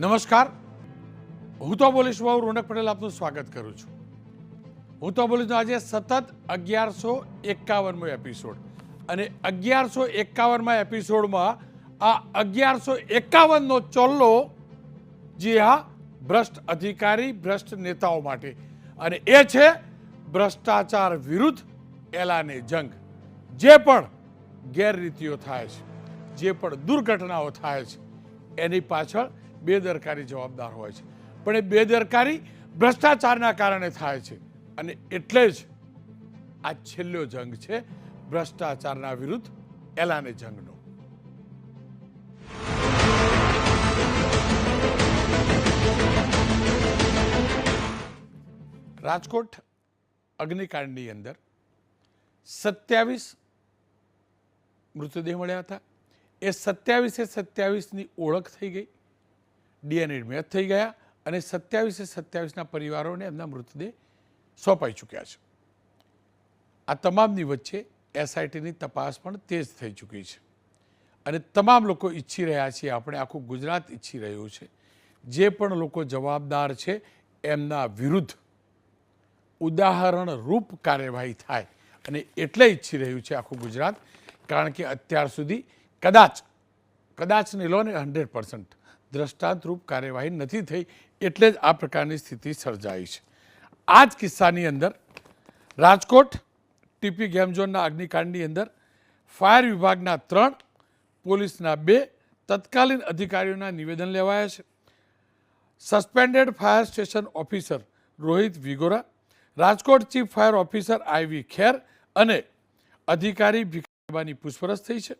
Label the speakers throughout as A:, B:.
A: નમસ્કાર, હું તો બોલીશ રોનક પટેલ આપનું સ્વાગત કરું છું. હું તો બોલીશનો આજે સતત 1151મો એપિસોડ અને 1151મા એપિસોડમાં આ 1151નો ચોલ્લો જી હા ભ્રષ્ટ અધિકારી ભ્રષ્ટ નેતાઓ માટે અને એ છે ભ્રષ્ટાચાર વિરુદ્ધ એલાને જંગ. જે પણ ગેરરીતિઓ થાય છે, જે પણ દુર્ઘટનાઓ થાય છે એની પાછળ બેદરકારી જવાબદાર હોય છે, પણ એ બેદરકારી ભ્રષ્ટાચારના કારણે થાય છે અને એટલે જ આ છેલ્લો જંગ છે ભ્રષ્ટાચારના વિરુદ્ધ એલાને જંગનો. રાજકોટ અગ્નિકાંડની અંદર 27 મૃતદેહ મળ્યા હતા. એ 27ની ઓળખ થઈ ગઈ, DNA મેચ થઈ ગયા અને 27ના પરિવારોને એમના મૃતદેહ સોંપાઈ ચૂક્યા છે. આ તમામની વચ્ચે SITની તપાસ પણ તેજ થઈ ચૂકી છે અને તમામ લોકો ઈચ્છી રહ્યા છીએ, આપણે આખું ગુજરાત ઈચ્છી રહ્યું છે, જે પણ લોકો જવાબદાર છે એમના વિરુદ્ધ ઉદાહરણ રૂપ કાર્યવાહી થાય અને એટલે ઈચ્છી રહ્યું છે આખું ગુજરાત. કારણ કે અત્યાર સુધી કદાચ નહીં લો ને 100% દ્રષ્ટાંતરૂપ કાર્યવાહી નથી થઈ, એટલે જ આ પ્રકારની સ્થિતિ સર્જાઈ છે. આ જ કિસ્સાની અંદર રાજકોટ TP ગેમ ઝોનના અગ્નિકાંડની અંદર ફાયર વિભાગના 3, પોલીસના 2 તત્કાલીન અધિકારીઓના નિવેદન લેવાયા છે. Suspended fire station officer Rohit Vigora, Rajkot chief fire officer IV ખેર અને અધિકારી ઠેબાની પૂછપરછ થઈ છે.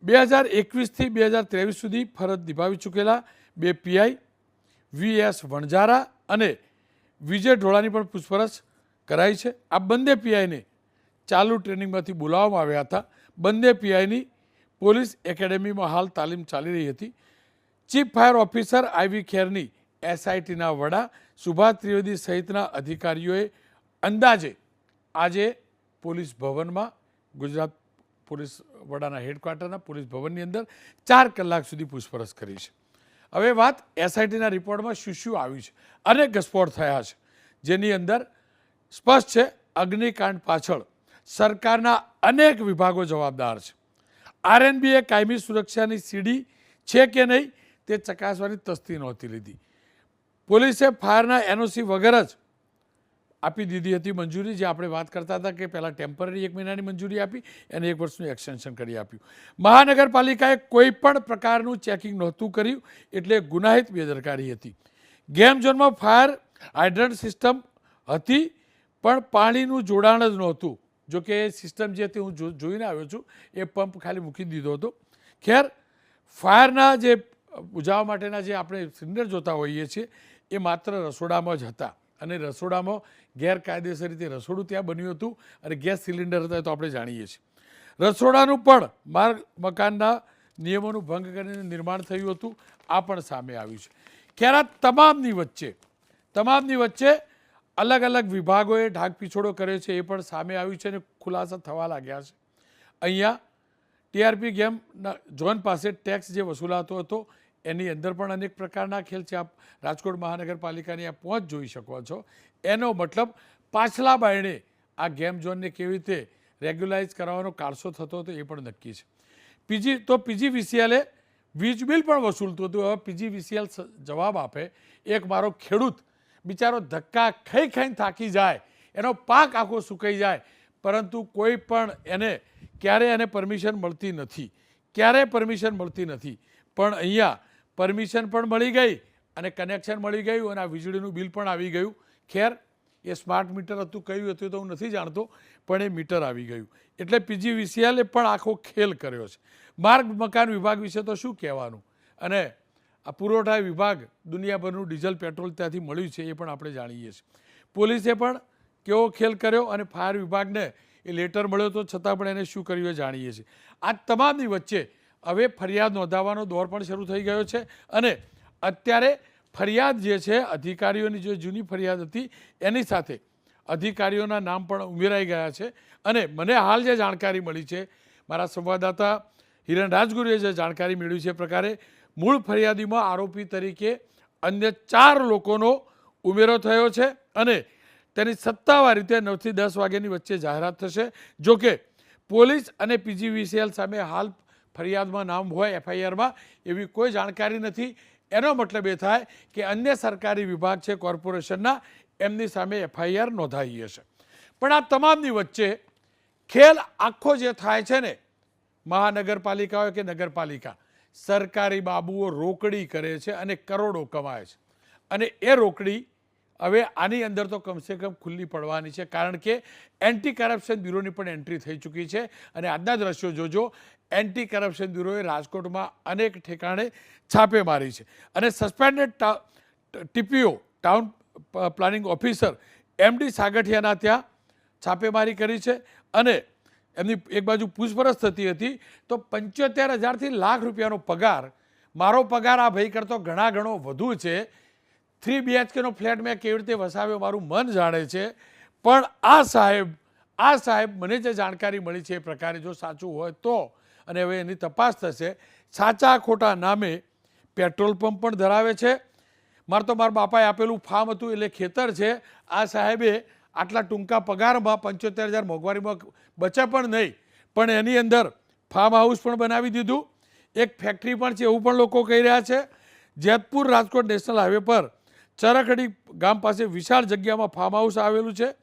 A: 2021થી 2023 સુધી ફરજ નિભાવી ચૂકેલા 2 PI VS વણઝારા અને વિજય ઢોળાની પણ પૂછપરછ કરાઈ છે. આ બંને PIને ચાલુ ટ્રેનિંગમાંથી બોલાવવામાં આવ્યા હતા. બંને PIની પોલીસ એકેડેમીમાં હાલ તાલીમ ચાલી રહી હતી. ચીફ ફાયર ઓફિસર IV ખેરની SITના વડા સુભાષ ત્રિવેદી સહિતના અધિકારીઓએ અંદાજે આજે પોલીસ ભવનમાં, ગુજરાત પોલીસ વડાના હેડક્વાર્ટરના પોલીસ ભવનની અંદર 4 કલાક સુધી પૂછપરછ કરી છે. હવે વાત SITના રિપોર્ટમાં શું આવ્યું છે. અનેક ઘસફોડ થયા છે, જેની અંદર સ્પષ્ટ છે અગ્નિકાંડ પાછળ સરકારના અનેક વિભાગો જવાબદાર છે. RNB એ કાયમી સુરક્ષાની સીડી છે કે નહીં તે ચકાસવાની તસ્દી નહોતી લીધી. પોલીસે ફાયરના NOC વગર જ આપી દીધી હતી મંજૂરી. જે આપણે વાત કરતા હતા કે પહેલાં ટેમ્પરરી 1 મહિનાની મંજૂરી આપી અને 1 વર્ષનું એક્સટેન્શન કરી આપ્યું. મહાનગરપાલિકાએ કોઈ પણ પ્રકારનું ચેકિંગ નહોતું કર્યું, એટલે ગુનાહિત બેદરકારી હતી. ગેમ ઝોનમાં ફાયર હાઇડ્રન્ટ સિસ્ટમ હતી પણ પાણીનું જોડાણ જ નહોતું. જોકે એ સિસ્ટમ જે હતી હું જોઈને આવ્યો છું, એ પંપ ખાલી મૂકી દીધો હતો. ખેર, ફાયરના જે બુઝાવવા માટેના જે આપણે સિલિન્ડર જોતા હોઈએ છીએ એ માત્ર રસોડામાં જ હતા અને રસોડામાં ગેરકાયદેસર રીતે રસોડું ત્યાં બન્યું હતું અને ગેસ સિલિન્ડર હતા, તો આપણે જાણીએ છીએ. રસોડાનું પણ માર્ગ મકાનના નિયમોનું ભંગ કરીને નિર્માણ થયું હતું, આ પણ સામે આવ્યું છે. ખેર, તમામની વચ્ચે અલગ અલગ વિભાગોએ ઢાક પીછોડો કર્યો છે, એ પણ સામે આવ્યું છે અને ખુલાસા થવા લાગ્યા છે. અહીંયા TRP ગેમ ઝોન પાસે ટેક્સ જે વસૂલાતો હતો એની અંદર પણ અનેક પ્રકારના ખેલ છે. આપ રાજકોટ મહાનગરપાલિકાની આ પહોંચ જોઈ શકો છો. એનો મતલબ પાછલા બાયણે આ ગેમ ઝોનને કેવી રીતે રેગ્યુલાઇઝ કરવાનો કારસો થતો હતો એ પણ નક્કી છે. PGVCLએ વીજ બિલ પણ વસૂલતું હતું. હવે PGVCL જવાબ આપે. એક મારો ખેડૂત બિચારો ધક્કા ખાઈને થાકી જાય, એનો પાક આખો સુકાઈ જાય, પરંતુ કોઈ પણ ક્યારે એને પરમિશન મળતી નથી, પણ અહીંયા પરમિશન પણ મળી ગઈ અને કનેક્શન મળી ગયું અને આ વીજળીનું બિલ પણ આવી ગયું. ખેર, એ સ્માર્ટ મીટર હતું, કયું હતું તો હું નથી જાણતો, પણ એ મીટર આવી ગયું. એટલે PGVCLએ પણ આખો ખેલ કર્યો છે. માર્ગ મકાન વિભાગ વિશે તો શું કહેવાનું, અને આ પુરવઠા વિભાગ દુનિયાભરનું ડીઝલ પેટ્રોલ ત્યાંથી મળ્યું છે એ પણ આપણે જાણીએ છીએ. પોલીસે પણ કેવો ખેલ કર્યો અને ફાયર વિભાગને એ લેટર મળ્યો તો છતાં પણ એને શું કર્યું એ જાણીએ છીએ. આ તમામની વચ્ચે હવે ફરિયાદ નોંધાવવાનો દોર પણ શરૂ થઈ ગયો છે અને અત્યારે ફરિયાદ જે છે અધિકારીઓની જે જૂની ફરિયાદ હતી એની સાથે અધિકારીઓના નામ પણ ઉમેરાઈ ગયા છે. અને મને હાલ જે જાણકારી મળી છે, મારા સંવાદદાતા હિરણ રાજગુરુએ જે જાણકારી મેળવી છે એ પ્રકારે મૂળ ફરિયાદીમાં આરોપી તરીકે અન્ય 4 લોકોનો ઉમેરો થયો છે અને તેની સત્તાવાર રીતે 9 થી 10 વાગ્યાની વચ્ચે જાહેરાત થશે. જોકે પોલીસ અને પીજીવીસીએલ સામે હાલ ફરિયાદમાં નામ હોય એફઆઈઆરમાં એવી કોઈ જાણકારી નથી. એનો મતલબ એ થાય કે અન્ય સરકારી વિભાગ છે કોર્પોરેશનના, એમની સામે એફઆઈઆર નોંધાઈ હશે. પણ આ તમામની વચ્ચે ખેલ આખો જે થાય છે ને, મહાનગરપાલિકા હોય કે નગરપાલિકા, સરકારી બાબુઓ રોકડી કરે છે અને કરોડો કમાય છે. અને એ રોકડી હવે આની અંદર તો કમસે કમ ખુલ્લી પડવાની છે, કારણ કે એન્ટી કરપ્શન બ્યુરોની પણ એન્ટ્રી થઈ ચૂકી છે. અને આજના દ્રશ્યો જોજો, એન્ટી કરપ્શન બ્યુરોએ રાજકોટમાં અનેક ઠેકાણે છાપેમારી છે અને suspended TPO town planning officer MD સાગઠિયાના ત્યાં છાપેમારી કરી છે. અને એમની એક બાજુ પૂછપરછ થતી હતી તો 75,000 થી લાખ રૂપિયાનો પગાર, મારો પગાર આ ભાઈ કરતો ઘણો વધુ છે, 3 BHKનો ફ્લેટ મેં કેવી રીતે વસાવ્યો મારું મન જાણે છે. પણ આ સાહેબ મને જે જાણકારી મળી છે એ પ્રકારે જો સાચું હોય તો, અને હવે એની તપાસ થશે, સાચા ખોટા નામે પેટ્રોલ પંપ પણ ધરાવે છે. મારા બાપાએ આપેલું ફાર્મ હતું એટલે ખેતર છે. આ સાહેબે આટલા ટૂંકા પગારમાં 75,000 મોંઘવારીમાં બચે પણ નહીં, પણ એની અંદર ફાર્મ હાઉસ પણ બનાવી દીધું, એક ફેક્ટરી પણ છે એવું પણ લોકો કહી રહ્યા છે. જેતપુર રાજકોટ નેશનલ હાઈવે પર ચરખડી ગામ પાસે વિશાળ જગ્યામાં ફાર્મ હાઉસ આવેલું છે.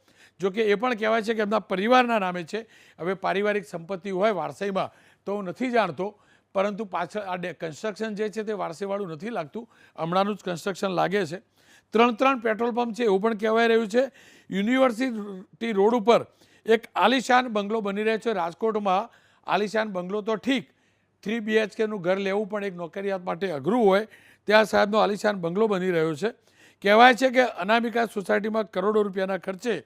A: જોકે એ પણ કહેવાય છે કે એમના પરિવારના નામે છે. હવે પારિવારિક સંપત્તિ હોય વારસાઈમાં તો હું નથી જાણતો, પરંતુ પાછળ આ કન્સ્ટ્રક્શન જે છે તે વારસાઈવાળું નથી લાગતું, હમણાંનું જ કન્સ્ટ્રક્શન લાગે છે. 3 પેટ્રોલ પંપ છે એવું પણ કહેવાય રહ્યું છે. યુનિવર્સિટી રોડ ઉપર એક આલિશાન બંગલો બની રહ્યો છે રાજકોટમાં. આલિશાન બંગલો તો ઠીક, 3 BHKનું ઘર લેવું પણ એક નોકરિયાત માટે અઘરું હોય, ત્યાં સાહેબનો આલિશાન બંગલો બની રહ્યો છે. કહેવાય છે કે અનામિકા સોસાયટીમાં કરોડો રૂપિયાના ખર્ચે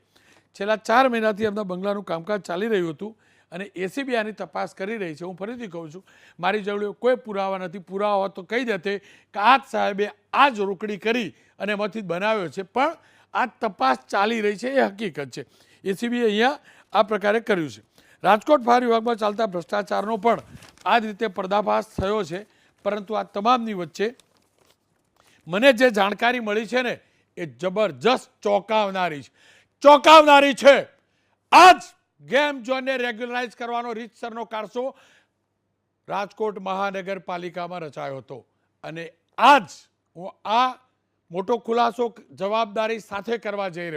A: છેલ્લા 4 મહિનાથી એમના બંગલાનું કામકાજ ચાલી રહ્યું હતું અને એસીબી આની તપાસ કરી રહી છે. હું ફરીથી કહું છું, મારી જોડે કોઈ પુરાવા નથી. પુરાવા હોત તો કહી દેતે કે આ સાહેબે આ જ રોકડી કરી અને એમાંથી બનાવ્યો છે, પણ આ તપાસ ચાલી રહી છે, એ હકીકત છે. એસીબીએ અહીંયા આ પ્રકારે કર્યું છે. રાજકોટ ફાયર વિભાગમાં ચાલતા ભ્રષ્ટાચારનો પણ આ જ રીતે પર્દાફાશ થયો છે. પરંતુ આ તમામની વચ્ચે મને જે જાણકારી મળી છે ને એ જબરજસ્ત ચોંકાવનારી છે. આજ ગેમ ઝોનને રેગ્યુલરાઇઝ કરવાનો રીતસરનો કારસો રાજકોટ મહાનગરપાલિકામાં રચાયો હતો. અને આજ હું આ મોટો ખુલાસો જવાબદારી સાથે કરવા જઈ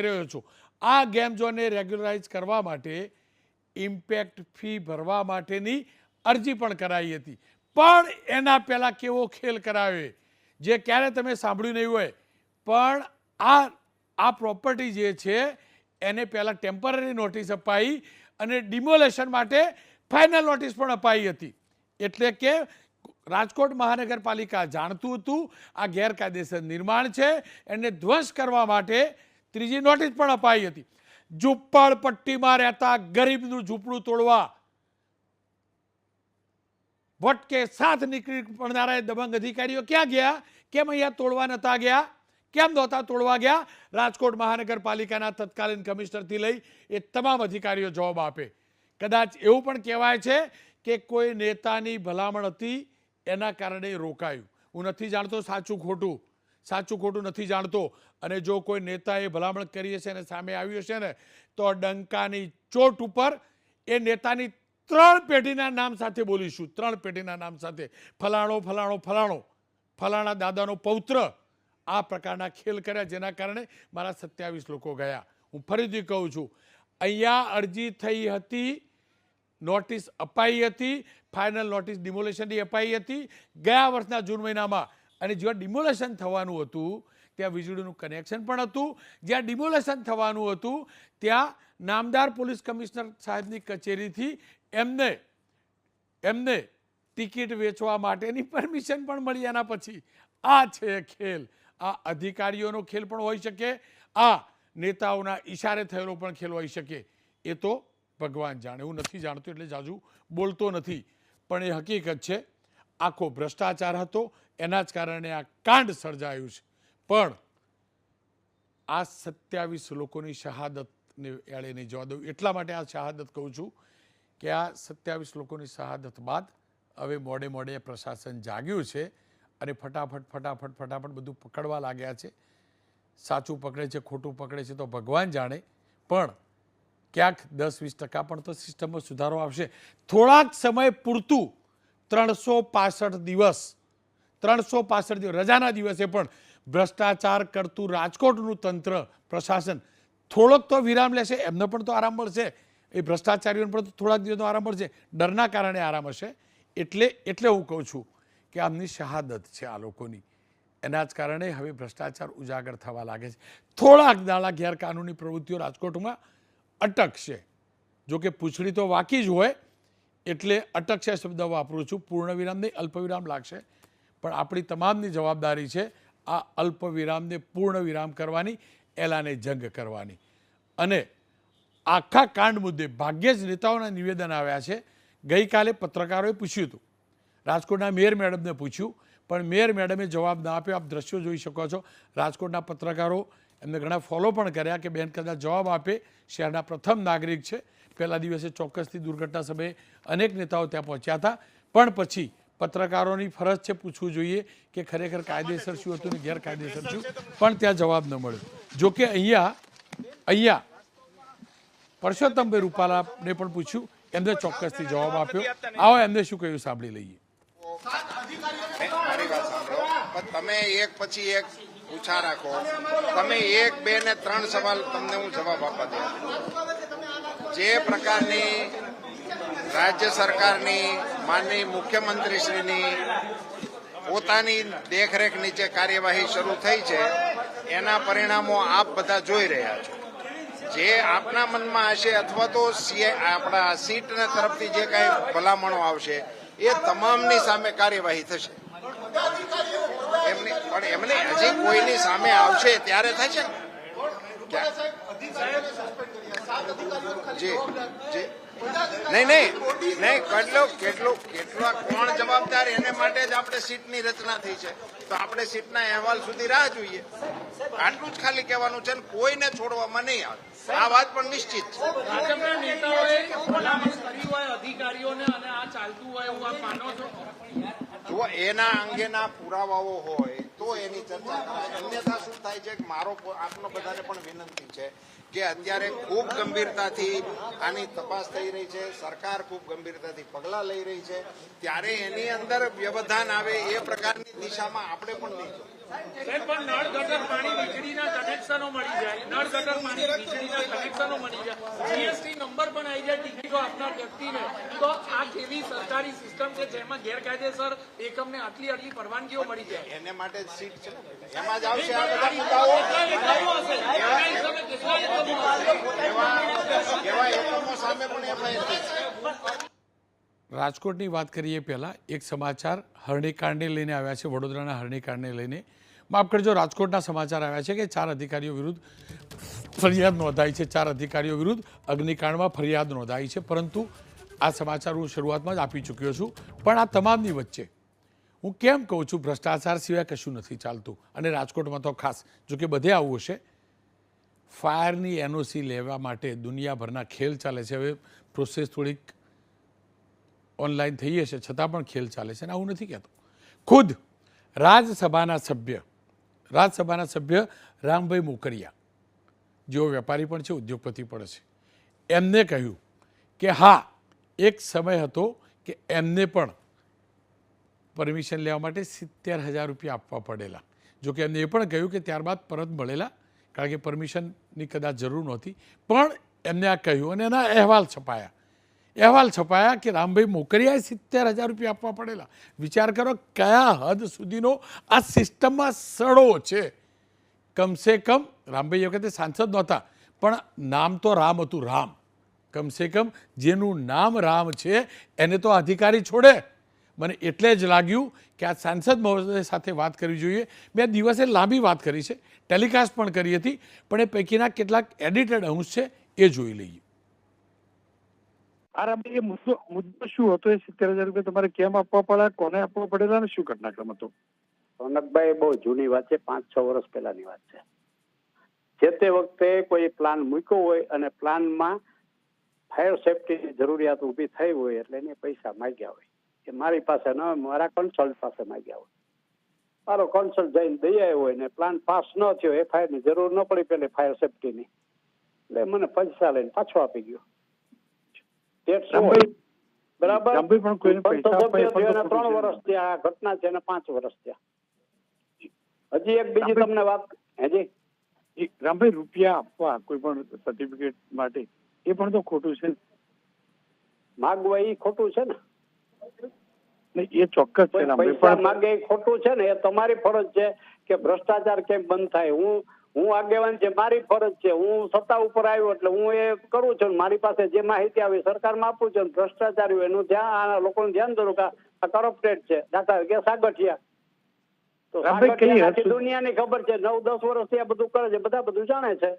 A: રહ્યો છું. આ ગેમ ઝોનને રેગ્યુલરાઇઝ કરવા માટે ઇમ્પેક્ટ ફી ભરવા માટેની અરજી પણ કરાઈ હતી. પણ એના પહેલાં કેવો ખેલ કરાવે જે ક્યારે તમે સાંભળ્યું નહીં હોય. પણ આ પ્રોપર્ટી જે છે એને પહેલાં ટેમ્પરરી નોટિસ અપાઈ અને ડિમોલેશન માટે ફાઇનલ નોટિસ પણ અપાઈ હતી. એટલે કે રાજકોટ મહાનગરપાલિકા જાણતું હતું આ ગેરકાયદેસર નિર્માણ છે, એને ધ્વંસ કરવા માટે ત્રીજી નોટિસ પણ અપાઈ હતી. ઝૂંપડપટ્ટીમાં રહેતા ગરીબનું ઝૂંપડું તોડવા ભટકે સાથ નીકળી પડનારા દબંગ અધિકારીઓ ક્યાં ગયા? કેમ અહીંયા તોડવા નહોતા ગયા? કેમ નહોતા તોડવા ગયા? રાજકોટ મહાનગરપાલિકાના તત્કાલીન કમિશનરથી લઈ એ તમામ અધિકારીઓ જવાબ આપે. કદાચ એવું પણ કહેવાય છે કે કોઈ નેતાની ભલામણ હતી એના કારણે રોકાયું. હું નથી જાણતો સાચું ખોટું નથી જાણતો. અને જો કોઈ નેતાએ ભલામણ કરી હશે અને સામે આવ્યું હશે ને તો ડંકાની ચોટ ઉપર એ નેતાની 3 પેઢીના નામ સાથે બોલીશું. 3 પેઢીના નામ સાથે ફલાણા દાદાનો પૌત્ર આ પ્રકારના ખેલ કર્યા, જેના કારણે મારા 27 લોકો ગયા. હું ફરીથી કહું છું, અહીંયા અરજી થઈ હતી, નોટિસ અપાઈ હતી, ફાઇનલ નોટિસ ડિમોલેશનની અપાઈ હતી ગયા વર્ષના જૂન મહિનામાં. અને જ્યાં ડિમોલેશન થવાનું હતું ત્યાં વીજળીનું કનેક્શન પણ હતું. જ્યાં ડિમોલેશન થવાનું હતું ત્યાં નામદાર પોલીસ કમિશનર સાહેબની કચેરીથી એમને ટિકિટ વેચવા માટેની પરમિશન પણ મળી. એના પછી આ છે ખેલ. આ અધિકારીઓનો ખેલ પણ હોઈ શકે, આ નેતાઓના ઈશારે થયેલો પણ ખેલ હોઈ શકે. એ તો ભગવાન જાણે. હું નથી જાણતો એટલે જાજુ બોલતો નથી, પણ એ હકીકત છે. આખો ભ્રષ્ટાચાર હતો, એના જ કારણે આ કાંડ સર્જાયું છે. પણ આ 27 લોકોની શહાદતને એળે નહીં જવા દઉં. એટલા માટે આ શહાદત કહું છું કે આ 27 લોકોની શહાદત બાદ હવે મોડે મોડે પ્રશાસન જાગ્યું છે અને ફટાફટ બધું પકડવા લાગ્યા છે. સાચું પકડે છે, ખોટું પકડે છે તો ભગવાન જાણે, પણ ક્યાંક 10-20% પણ તો સિસ્ટમમાં સુધારો આવશે. થોડાક સમય પૂરતું 365 દિવસ રજાના દિવસે પણ ભ્રષ્ટાચાર કરતું રાજકોટનું તંત્ર પ્રશાસન થોડોક તો વિરામ લેશે. એમને પણ તો આરામ મળશે, એ ભ્રષ્ટાચારીઓને પણ તો થોડાક દિવસનો આરામ મળશે. ડરના કારણે આરામ હશે. એટલે હું કહું છું કે આમની શહાદત છે આ લોકોની, એના જ કારણે હવે ભ્રષ્ટાચાર ઉજાગર થવા લાગે છે. થોડાક દાડા ગેરકાનૂની પ્રવૃત્તિઓ રાજકોટમાં અટકશે. જો કે પૂંછડી તો વાકી જ હોય એટલે અટકશે શબ્દ વાપરું છું. પૂર્ણ વિરામ નહીં, અલ્પવિરામ લાગશે, પણ આપણી તમામની જવાબદારી છે આ અલ્પવિરામને પૂર્ણ વિરામ કરવાની, એલાને જંગ કરવાની. અને આખા કાંડ મુદ્દે ભાગ્યે જ નેતાઓના નિવેદન આવ્યા છે. ગઈકાલે પત્રકારોએ પૂછ્યું હતું, રાજકોટના મેયર મેડમને પૂછ્યું, પણ મેયર મેડમે જવાબ ના આપ્યો. આપ દ્રશ્યો જોઈ શકો છો. રાજકોટના પત્રકારો એમને ઘણા ફોલો પણ કર્યા કે બેન કદાચ જવાબ આપે. શહેરના પ્રથમ નાગરિક છે. પહેલા દિવસે ચોક્કસથી દુર્ઘટના સમયે અનેક નેતાઓ ત્યાં પહોંચ્યા હતા, પણ પછી પત્રકારોની ફરજ છે પૂછવું જોઈએ કે ખરેખર કાયદેસર શું હતું ને ગેરકાયદેસર શું, પણ ત્યાં જવાબ ન મળ્યો. જોકે અહીંયા પરસોત્તમભાઈ રૂપાલાને પણ પૂછ્યું, એમને ચોક્કસથી જવાબ આપ્યો. આવો એમને શું કહ્યું સાંભળી લઈએ.
B: તમે એક પછી એક પૂછા રાખો. તમે 1, 2 ને 3 સવાલ તમને હું જવાબ આપવા દે. જે પ્રકારની રાજ્ય સરકારની માનનીય મુખ્યમંત્રીશ્રીની પોતાની દેખરેખ નીચે કાર્યવાહી શરૂ થઈ છે, એના પરિણામો આપ બધા જોઈ રહ્યા છો. જે આપના મનમાં હશે અથવા તો આપણા સીટના તરફથી જે કાંઈ ભલામણો આવશે એ તમામની સામે કાર્યવાહી થશે. એમને હજી કોઈની સામે આવશે ત્યારે થશે ને. નહીં કેટલો કોણ જવાબદાર એને માટે જ આપણે સીટની રચના થઈ છે. તો આપણે સીટના અહેવાલ સુધી રાહ જોઈએ. આટલું જ ખાલી કહેવાનું છે ને કોઈને છોડવામાં નહીં આવે. આ વાત પણ નિશ્ચિત છે.
C: ભાજપના નેતાઓએ ભલામણ કરી હોય અધિકારીઓને અને આ ચાલતું હોય એવું આપ માનો છો?
B: જો એના અંગેના પુરાવાઓ હોય તો એની ચર્ચા કરાય. અન્યથા શું થાય છે કે મારો આપનો બધાને પણ વિનંતી છે કે અત્યારે ખૂબ ગંભીરતાથી આની તપાસ થઈ રહી છે. સરકાર ખૂબ ગંભીરતાથી પગલાં લઈ રહી છે. ત્યારે એની અંદર વ્યવધાન આવે એ પ્રકારની દિશામાં આપણે પણ નહીં જવું.
C: પણ નળ ગટર પાણી વીજળીના કનેક્શનો મળી જાય, નળ ગટર પાણી વીજળીના કનેક્શનો મળી જાય, જીએસટી નંબર પણ આવી જાય ટિકિટો આપનાર વ્યક્તિને, તો આ કેવી સરકારી સિસ્ટમ છે જેમાં ગેરકાયદેસર એકમને આટલી પરવાનગીઓ મળી જાય?
B: એને માટે જ સીટ છે ને, એમાં જ આવશે આ બધા મુદ્દાઓ. એવા એકમો સામે પણ એફઆઈઆર.
A: રાજકોટની વાત કરીએ પહેલાં એક સમાચાર હરણીકાંડને લઈને આવ્યા છે. વડોદરાના હરણીકાંડને લઈને માફ કરજો, રાજકોટના સમાચાર આવ્યા છે કે 4 અધિકારીઓ વિરુદ્ધ ફરિયાદ નોંધાઈ છે. 4 અધિકારીઓ વિરુદ્ધ અગ્નિકાંડમાં ફરિયાદ નોંધાઈ છે. પરંતુ આ સમાચાર હું શરૂઆતમાં જ આપી ચૂક્યો છું. પણ આ તમામની વચ્ચે હું કેમ કહું છું ભ્રષ્ટાચાર સિવાય કશું નથી ચાલતું, અને રાજકોટમાં તો ખાસ. જોકે બધે આવું હશે. ફાયરની એનઓસી લેવા માટે દુનિયાભરના ખેલ ચાલે છે. હવે પ્રોસેસ થોડીક ઓનલાઈન થઈ હશે છતાં પણ ખેલ ચાલે છે. અને આવું નથી કહેતો. ખુદ રાજ્યસભાના સભ્ય રામભાઈ મોકરિયા, જેઓ વેપારી પણ છે, ઉદ્યોગપતિ પણ છે, એમને કહ્યું કે હા, એક સમય હતો કે એમને પણ પરમિશન લેવા માટે 70,000 રૂપિયા આપવા પડેલા. જોકે એમને એ પણ કહ્યું કે ત્યારબાદ પરત મળેલા, કારણ કે પરમિશનની કદાચ જરૂર નહોતી. પણ એમને આ કહ્યું અને એના અહેવાલ છપાયા કે રામભાઈ મોકરિયાએ 70,000 રૂપિયા આપવા પડેલા. વિચાર કરો કયા હદ સુધીનો આ સિસ્ટમમાં સડો છે. કમસે કમ રામભાઈ એ વખતે સાંસદ નહોતા, પણ નામ તો રામ હતું. રામ, કમસે કમ જેનું નામ રામ છે એને તો અધિકારી છોડે. મને એટલે જ લાગ્યું કે આ સાંસદ મહોદય સાથે વાત કરવી જોઈએ. મેં દિવસે લાંબી વાત કરી છે, ટેલિકાસ્ટ પણ કરી હતી, પણ એ પૈકીના કેટલાક એડિટેડ અંશ છે એ જોઈ લઈએ.
D: એ મુદ્દો શું હતો? એ 70,000 રૂપિયા તમારે કેમ આપવા પડ્યા, કોને આપવા પડેલા અને શું ઘટનાક્રમ હતો?
E: રોનકભાઈ, બહુ જૂની વાત છે, 5-6 વર્ષ પહેલાની વાત છે. જે તે વખતે કોઈ પ્લાન મૂક્યો હોય અને પ્લાનમાં ફાયર સેફટીની જરૂરિયાત ઊભી થઈ હોય એટલે એને પૈસા માંગ્યા હોય. એ મારી પાસે ન હોય, મારા કન્સલ્ટ પાસે માંગ્યા હોય. મારો કન્સલ્ટ જઈને દઈ આવ્યો હોય ને પ્લાન પાસ ન થયો, FIR ની જરૂર ન પડી પેલે ફાયર સેફટીની, એટલે મને પૈસા લઈને પાછો આપી ગયો.
D: રામભાઈ,
E: બરાબર.
D: રામભાઈ, પણ કોઈને પૈસા આપવા એ પણ તો
E: 3
D: ખોટું છે.
E: વર્ષ થયા આ ઘટના છે ને 5 વર્ષ થયા. હજી એક બીજી તમને વાત, હજી
D: રામભાઈ, રૂપિયા આપવા કોઈ પણ સર્ટિફિકેટ માટે એ પણ તો ખોટું છે
E: માગવા એ ખોટું છે ને.
D: ને. એ ચોક્કસ છે રામભાઈ,
E: પૈસા
D: પણ
E: માગે એ ખોટું છે ને. એ તમારી ફરજ છે કે ભ્રષ્ટાચાર કેમ બંધ થાય. હું આગેવાન છે, મારી ફરજ છે. હું સત્તા ઉપર આવ્યો એટલે હું એ કરું છું. મારી પાસે જે માહિતી આવી સરકારમાં આપું છું. ભ્રષ્ટાચારી એનું ધ્યાન, આ લોકોનું ધ્યાન દોરું કે આ કરપ્ટેડ છે. દાખલા કે સાગઠિયા, તો સાગઠિયા આખી દુનિયાની ખબર છે. 9-10 વર્ષથી આ બધું કરે છે, બધા બધું જાણે છે.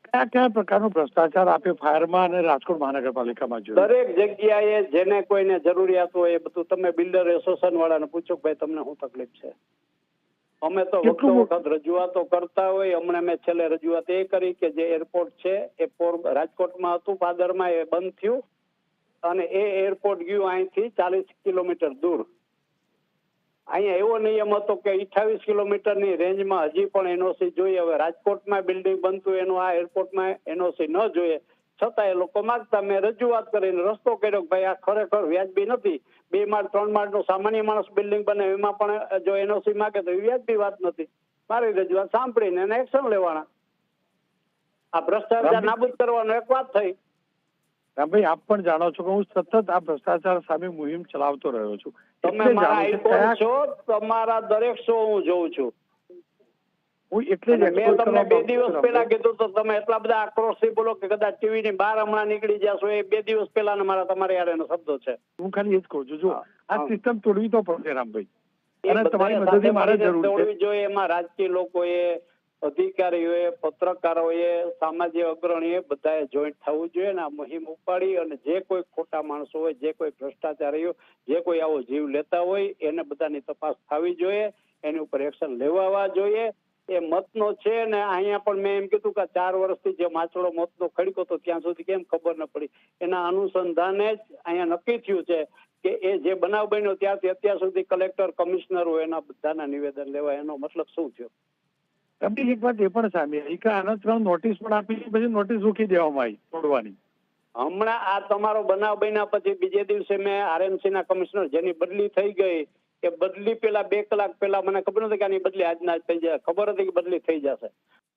D: કયા કયા પ્રકારનો ભ્રષ્ટાચાર આપે ફાયરમાં અને રાજકોટ મહાનગરપાલિકામાં જોયું?
E: દરેક જગ્યાએ જેને કોઈને જરૂરિયાત હોય એ બધું તમે બિલ્ડર એસોસિએશન વાળાને પૂછો કે ભાઈ તમને શું તકલીફ છે. અમે તો વખત રજૂઆતો કરતા હોય. હમણાં મેં છેલ્લે રજૂઆત એ કરી કે જે એરપોર્ટ છે એ રાજકોટમાં હતું, પાદરમાં, એ બંધ થયું અને એ એરપોર્ટ ગયું અહીંથી 40 કિલોમીટર દૂર. અહીંયા એવો નિયમ હતો કે 28 કિલોમીટરની રેન્જમાં હજી પણ NOC જોઈએ. હવે રાજકોટમાં બિલ્ડિંગ બનતું એનું આ એરપોર્ટમાં NOC ન જોઈએ, છતાં એ લોકો માંગતા. મેં રજૂઆત કરીને રસ્તો કર્યો કે ભાઈ આ ખરેખર વ્યાજબી નથી. 2 માળ 3 માળનું સામાન્ય માણસ બિલ્ડિંગ બને એમાં પણ જો NOC માંગે તો એ વ્યાજબી વાત નથી. મારી રજૂઆત સાંભળીને એને એક્શન લેવાના. આ ભ્રષ્ટાચાર નાબૂદ કરવાનો એક વાત થઈ.
D: રામભાઈ, આપ પણ જાણો છો કે હું સતત આ ભ્રષ્ટાચાર સામે મુહિમ ચલાવતો રહ્યો છું.
E: તમે મારા આઈકોન છો, તમારા દરેક શો હું જોઉં છું.
D: હું એટલે જ
E: મેં તમને 2 દિવસ પહેલા કીધું તો તમે એટલા બધા આક્રોશથી બોલો કે કદાચ ટીવી ની બહાર હમણાં નીકળી જશો. એ 2 દિવસ પહેલા મારા તમારે યાર એનો શબ્દો છે.
D: હું ખાલી એ જ કહું છું, જો આ સિસ્ટમ તોડવી તો પડશે રામભાઈ,
E: એ
D: અને તમારી મદદની મારે જરૂર છે.
E: તોડવી જોઈએ. એમાં રાજકીય લોકોએ, અધિકારીઓએ, પત્રકારોએ, સામાજિક અગ્રણીએ બધાએ જોઈન્ટ થવું જોઈએ ને આ મુહિમ ઉપાડી. અને જે કોઈ ખોટા માણસો હોય, જે કોઈ ભ્રષ્ટાચારીઓ, જે કોઈ આવો જીવ લેતા હોય એને બધાની તપાસ થવી જોઈએ. એની ઉપર એક્શન લેવાવા જોઈએ. એ મતનો છે ને અહીંયા પણ મેં એમ કીધું કે 4 વર્ષથી જે માછડો મતનો ખડકો તો ત્યાં સુધી કેમ ખબર ન પડી. એના અનુસંધાને જ અહીંયા નક્કી થયું છે કે એ જે બનાવ બન્યો ત્યારથી અત્યાર સુધી કલેક્ટર, કમિશનરો એના બધાના નિવેદન લેવાય. એનો મતલબ શું થયો?
D: એક વાત એ પણ સામે આવી કે આના 3 નોટિસ પણ આપી, પછી નોટિસ રોકી દેવામાં આવી તોડવાની.
E: હમણાં આ તમારો બનાવ બન્યા પછી બીજે દિવસે મેં RMC ના કમિશનર જેની બદલી થઈ ગઈ, એ બદલી પેલા 2 કલાક પહેલા મને ખબર નથી કે આની બદલી આજના જ થઈ જાય. ખબર હતી કે બદલી થઈ જશે.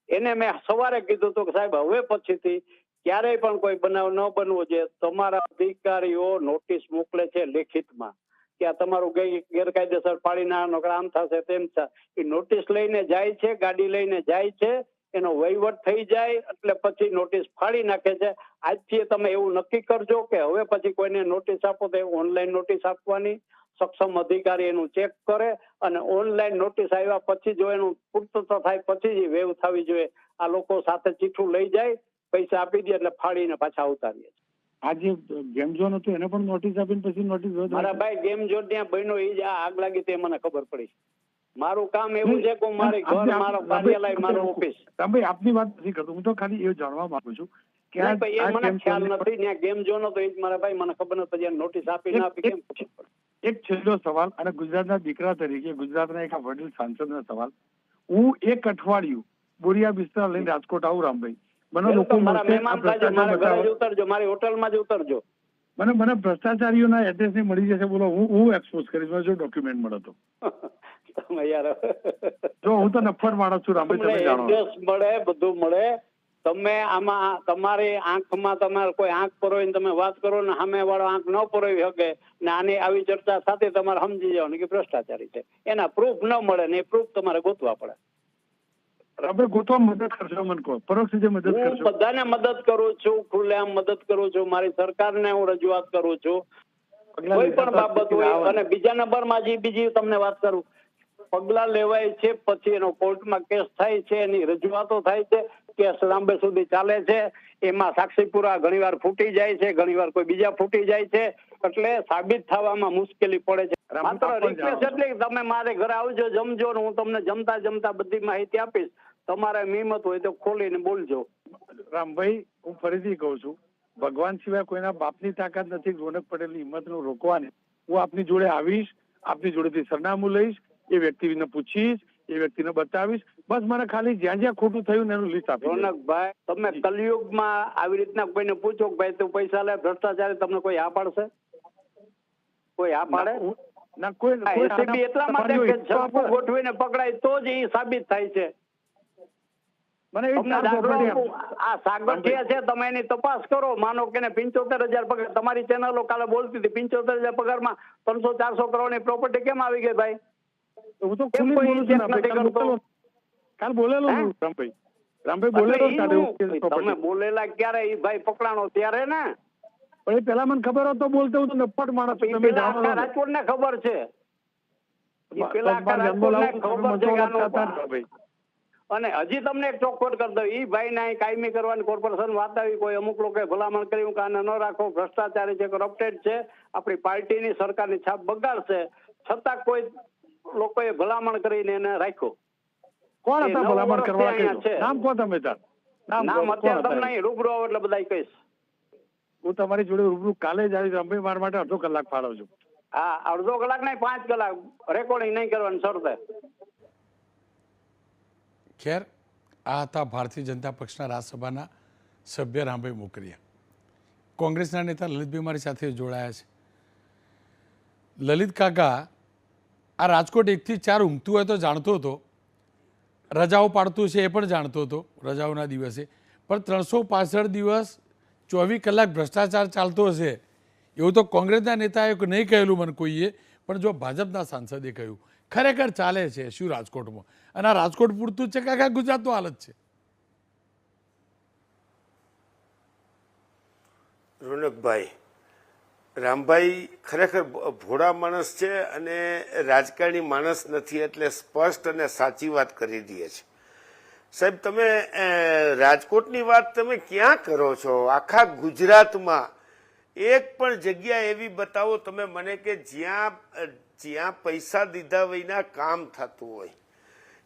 E: એને મેં સવારે કીધું હતું કે સાહેબ હવે પછીથી ક્યારેય પણ કોઈ બનાવ ન બનવો જોઈએ. તમારા અધિકારીઓ નોટિસ મોકલે છે લેખિતમાં કે આ તમારું ગેરકાયદેસર પાડી નાખવાનો, આમ થશે તેમ થશે. એ નોટિસ લઈને જાય છે, ગાડી લઈને જાય છે, એનો વહીવટ થઈ જાય એટલે પછી નોટિસ ફાડી નાખે છે. આજથી તમે એવું નક્કી કરજો કે હવે પછી કોઈને નોટિસ આપો તો ઓનલાઈન નોટિસ આપવાની. સક્ષમ અધિકારી એનું ચેક કરે અને ઓનલાઈન નોટિસ આવ્યા પછી જો એનું પૂર્તતા થાય પછી જ વેવ થવી જોઈએ. આ લોકો સાથે ચીઠું લઈ જાય, પૈસા આપી દે એટલે ફાડીને પાછા ઉતારીએ.
D: આ જે ગેમ ઝોન હતું એને પણ નોટિસ આપીને પછી નોટિસ
E: મારા ભાઈ ગેમ ઝોન ત્યાં બન્યો એ જ આગ લાગી તે મને ખબર પડી. મારું કામ એવું છે કે મારી ઘર, મારો કાર્યાલય, મારો ઓફિસ.
D: રામભાઈ, આપની વાત નથી કરતો, હું તો ખાલી એ જાણવા માંગુ છું કે
E: એ મને ખ્યાલ નથી. ત્યાં ગેમ ઝોન હતો એ જ મારા ભાઈ મને ખબર નથી. નોટિસ આપી ના આપી કેમ ખબર પડે?
D: એક છેલ્લો સવાલ, અને ગુજરાતના દીકરા તરીકે, ગુજરાતના એક વડીલ સાંસદનો સવાલ. હું 1 અઠવાડિયું બોરિયા બિસ્તરા લઈને રાજકોટ આવું રામભાઈ, મને લોકો
E: મારા મહેમાન થાજો, મારા ઘરે જ ઉતરજો, મારી હોટલમાં જ ઉતરજો.
D: મને ભ્રષ્ટાચારીઓના એડ્રેસ ની મળી જશે. બોલો, હું એક્સપોઝ કરીશ જો ડોક્યુમેન્ટ મળે તો.
E: તમે યાર,
D: જો હું તો નફર માણસ છું રામભાઈ, તમે જાણો.
E: એડ્રેસ મળે, બધું મળે. તમે આમાં તમારી આંખમાં તમારે કોઈ આંખ પરોવીને તમે વાત કરો ને સામે વાળો આંખ ન પરોવી શકે ને આની આવી ચર્ચા સાથે તમારે સમજી જવાનું કે ભ્રષ્ટાચારી છે. એના પ્રૂફ ન મળે ને એ પ્રૂફ તમારે ગોતવા પડે.
D: આપણે ગોતવા મદદ કરશો? મને કહો, પરોક્ષ રીતે મદદ કરશો?
E: હું બધાને મદદ કરું છું, ખુલ્લેઆમ મદદ કરું છું. મારી સરકારને હું રજૂઆત કરું છું કોઈ પણ બાબત હોય. અને બીજા નંબરમાં બીજી તમને વાત કરું, પગલા લેવાય છે પછી એનો કોર્ટમાં કેસ થાય છે, એની રજૂઆતો થાય છે, કેસ લાંબે સુધી ચાલે છે. એમાં સાક્ષી પુરા ઘણીવાર ફૂટી જાય છે, ઘણીવાર કોઈ બીજા ફૂટી જાય છે, એટલે સાબિત થવામાં મુશ્કેલી પડે છે. માત્ર રિક્વેસ્ટ એટલે તમે મારે ઘરે આવજો, જમજો, ને હું તમને જમતા જમતા બધી માહિતી આપીશ. તમારે હિંમત હોય તો ખોલીને બોલજો.
D: રામભાઈ, હું ફરીથી કહું છું, ભગવાન સિવાય કોઈના બાપની તાકાત નથી રોનક પટેલની હિંમતનું રોકવાની. હું આપની જોડે આવીશ, આપની જોડેથી સરનામું લઈશ, એ વ્યક્તિને પૂછીશ, એ વ્યક્તિને બતાવીશ. બસ મને ખાલી જ્યાં જ્યાં ખોટું થયું ને એનું લિસ્ટ આપી દેજો.
E: રોનકભાઈ, તમે કલયુગમાં આવી રીતના કોઈને પૂછો કે ભાઈ તું પૈસા લે ભ્રષ્ટાચારી, તમને કોઈ હા પાડશે? કોઈ હા પાડે?
D: ના, કોઈ
E: એસીબી એટલા માટે કે ઝડપું ગોઠવીને પકડાય તો જ એ સાબિત થાય છે.
D: મને એ
E: તમને દાખલો આપું, આ સાગઠિયા છે, તમે એની તપાસ કરો. માનો કે 75,000 પગાર, તમારી ચેનલો કાલે બોલતી હતી 75,000 પગારમાં 300-400 કરોડની પ્રોપર્ટી કેમ આવી ગઈ ભાઈ?
D: હું તો ખુલ્લી બોલું છું ને, કાલ બોલેલો રામભાઈ. રામભાઈ બોલેલો.
E: તમે બોલેલા ક્યારે? એ ભાઈ પકડાણો ત્યારે ને.
D: પણ એ પેલા મને ખબર હતો, બોલતો હું તો નફટ માણસ. તમે જાણો છો,
E: રાજકોટ ને ખબર છે. પેલા આખા રાજકોટને ખબર છે કે આનો. અને હજી તમને એક ચોખવટ કરી દઉં, ઈ ભાઈ ને કાયમી કરવાની કોર્પોરેશન વાત આવી, કોઈ અમુક લોકોએ ભલામણ કર્યું કે આને ન રાખો, ભ્રષ્ટાચારી છે, કરપ્ટેડ છે, આપણી પાર્ટીની સરકારની છાપ બગાડશે, છતાં કોઈ લોકોએ ભલામણ કરીને એને રાખ્યો.
D: કોણ હતા ભલામણ કરવા? નામ કહો તમે તાર.
E: નામ અત્યારે તમને અહીં રૂબરૂ આવો એટલે બધા કહીશ.
D: હું તમારી જોડે રૂબરૂ કાલે જ આવીશ. રામભાઈ, મારા માટે અડધો કલાક ફાળવજો.
E: હા, અડધો કલાક નહીં, 5 કલાક. રેકોર્ડિંગ નહીં કરવાની શરતે.
A: ખેર, આ હતા ભારતીય જનતા પક્ષના રાજ્યસભાના સભ્ય રામભાઈ મોકરિયા. કોંગ્રેસના નેતા લલિતભાઈ મારી સાથે જોડાયા છે. લલિત કાકા, આ રાજકોટ 1 થી 4 ઊંઘતું હોય તો જાણતો હતો, રજાઓ પાડતું છે એ પણ જાણતો હતો રજાઓના દિવસે, પણ 365 દિવસ 24 કલાક ભ્રષ્ટાચાર ચાલતો હશે એવું તો કોંગ્રેસના નેતાએ નહીં કહેલું મને કોઈએ, પણ જો ભાજપના સાંસદે કહ્યું. ખરેખર ચાલે છે શું રાજકોટમાં? અને આ રાજકોટ પૂરતું જ છે કે આખા ગુજરાતનું હાલત છે?
F: રોનકભાઈ, રામભાઈ ખરેખર ભોળા માણસ છે અને રાજકારણી માણસ નથી, એટલે સ્પષ્ટ અને સાચી વાત કરી દે છે. સાહેબ, તમે રાજકોટની વાત તમે ક્યાં કરો છો? આખા ગુજરાતમાં એક પણ જગ્યા એવી બતાવો તમે મને કે જ્યાં પૈસા દીધા વિના કામ થતું હોય.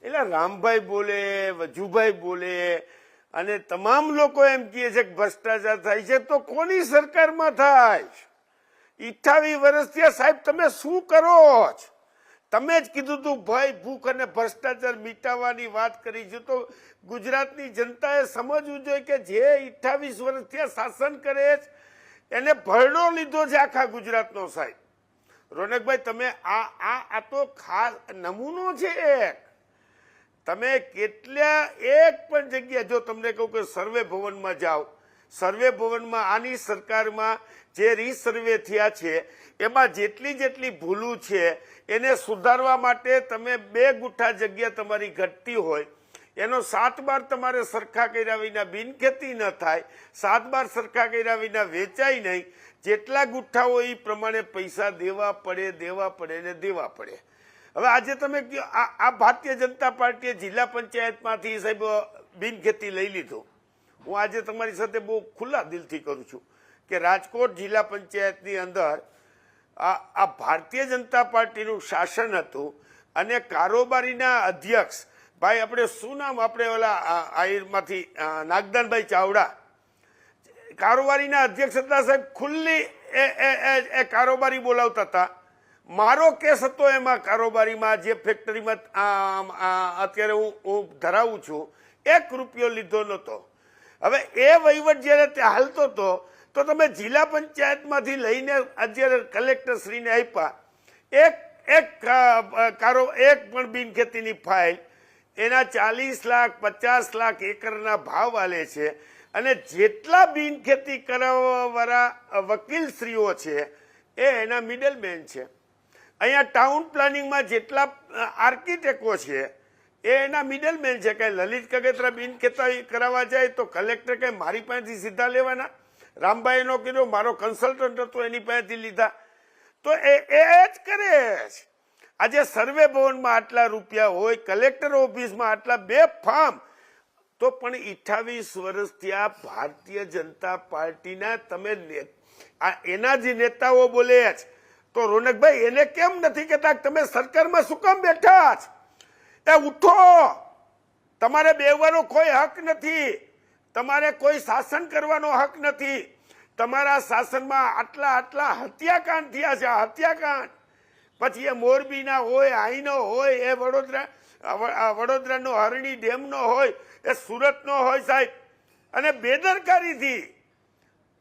F: એટલે રામભાઈ બોલે, વજુભાઈ બોલે અને તમામ લોકો એમ કહે છે કે ભ્રષ્ટાચાર થાય છે, તો કોની સરકારમાં થાય? 28 વર્ષ થયા સાહેબ, તમે શું કરો છો? તમે જ કીધું તું ભાઈ ભૂખ અને ભ્રષ્ટાચાર મિટાવવાની વાત કરી છે, તો ગુજરાતની જનતાએ સમજવું જોઈએ કે જે 28 વર્ષ થયા શાસન કરે છે એને ભરડો લીધો છે આખા ગુજરાતનો. સાહેબ રોનકભાઈ, તમે આ તો ખાસ નમૂનો છે એક. તમે કેટલા એક પણ જગ્યા, જો તમને કહું કે સર્વે ભવનમાં જાઓ, સર્વે ભવનમાં આની સરકારમાં જે રીસર્વે થયા છે એમાં જેટલી ભૂલું છે એને સુધારવા માટે તમે 2 ગુઠ્ઠા જગ્યા તમારી ઘટતી હોય, એનો 7 બાર તમારે સરખા કર્યા વિના બિનખેતી ન થાય, 7 બાર સરખા કર્યા વિના વેચાય નહીં. જેટલા ગુઠ્ઠા હોય એ પ્રમાણે પૈસા દેવા પડે ને દેવા પડે. હવે આજે તમે આ ભારતીય જનતા પાર્ટીએ જિલ્લા પંચાયતમાંથી સાહેબ બિનખેતી લઈ લીધું. હું આજે તમારી સાથે બહુ ખુલ્લા દિલથી કરું છું કે રાજકોટ જિલ્લા પંચાયતની અંદર આ ભારતીય જનતા પાર્ટીનું શાસન હતું અને કારોબારીના અધ્યક્ષ ભાઈ, આપણે શું નામ, આપણે ઓલા આહિરમાંથી નાગદાનભાઈ ચાવડા કારોબારીના અધ્યક્ષ હતા સાહેબ. ખુલ્લી એ કારોબારી બોલાવતા હતા. મારો કેસ હતો એમાં કારોબારીમાં, જે ફેક્ટરીમાં અત્યારે હું ધરાવું છું, 1 રૂપિયો લીધો નહોતો. હવે એ વહીવટ જયારે તે હાલતો હતો તો તમે જિલ્લા પંચાયતમાંથી લઈને અત્યારે કલેક્ટરશ્રીને આપ્યા, એક પણ બિનખેતીની ફાઇલ એના 40 લાખ 50 લાખ એકરના ભાવ આલે છે. અને જેટલા બિનખેતી કરાવવાવાળા વકીલશ્રીઓ છે એ એના મિડલમેન છે. અહીંયા ટાઉન પ્લાનિંગમાં જેટલા આર્કિટેક્ટો છે એ એના મિડલમેન છે. કે લલિત કગેત્રા બિનખેતી કરાવવા જાય તો કલેક્ટર કે મારી પાસેથી સીધા લેવાના, રામભાઈ નો કીધો મારો કન્સલ્ટન્ટ હતો એની પાસેથી લીધા, તો એ જ કરે છે. આજે સર્વે ભવનમાં આટલા રૂપિયા હોય, કલેક્ટર ઓફિસમાં આટલા, 2 ફાર્મ, તો પણ 28 વર્ષથી આ ભારતીય જનતા પાર્ટીના તમે એના જે નેતાઓ બોલે છે, તો રોનકભાઈ એને કેમ નથી કહેતા તમે સરકારમાં શું કામ બેઠા છો? એ ઉઠો, તમારે બેવાનો કોઈ હક નથી, તમારે કોઈ શાસન કરવાનો હક નથી. તમારા શાસનમાં આટલા હત્યાકાંડ થયા છે, હત્યાકાંડ. પછી એ મોરબીના હોય, આઈનો હોય, એ વડોદરાનો હરણી ડેમનો હોય, એ સુરતનો હોય સાહેબ. અને બેદરકારીથી,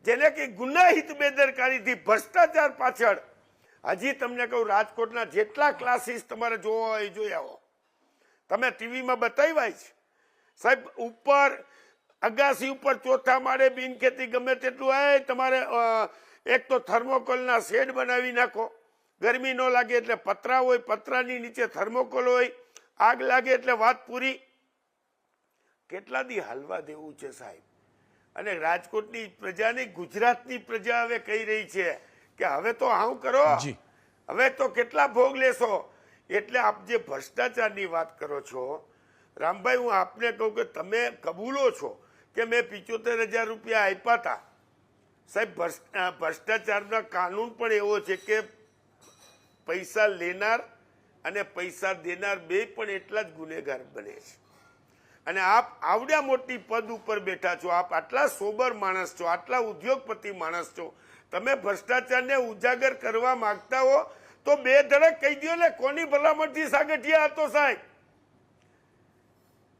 F: જેને કે ગુનાહિત બેદરકારીથી, ભ્રષ્ટાચાર પાછળ, હજી તમને કહું, રાજકોટના જેટલા ક્લાસીસ તમારે જોવા હોય જોઈ આવો. તમે ટીવીમાં બતાવ્યા છે સાહેબ. ઉપર અગાસી ઉપર ચોથા માળે બિનખેતી ગમે તેટલું હોય, તમારે એક તો થર્મોકોલના શેડ બનાવી નાખો, ગરમી ન લાગે એટલે પતરા હોય, પતરાની નીચે થર્મોકોલ હોય, આગ લાગે એટલે વાત પૂરી. કેટલા દી હાલવા દેવું છે સાહેબ. અને રાજકોટની પ્રજાની, ગુજરાતની પ્રજા હવે કહી રહી છે કે હવે તો આવું કરો, હવે તો કેટલા ભોગ લેશો. એટલે આપ જે ભ્રષ્ટાચારની વાત કરો છો રામભાઈ, હું આપને કહું કે તમે કબૂલો છો કે મેં 75,000 રૂપિયા આપ્યા હતા સાહેબ. ભ્રષ્ટાચારના કાનૂન પણ એવો છે કે પૈસા લેનાર અને પૈસા દેનાર બે પણ એટલા જ ગુનેગાર બને છે. અને આપ આવડા મોટી પદ ઉપર બેઠા છો, આપ આટલા સોબર માણસ છો, આટલા ઉદ્યોગપતિ માણસ છો, તમે ભ્રષ્ટાચારને ઉજાગર કરવા માંગતા હો તો બે ધડક કહી દો ને, કોની ભલામણથી સાગઠિયા હતો સાહેબ.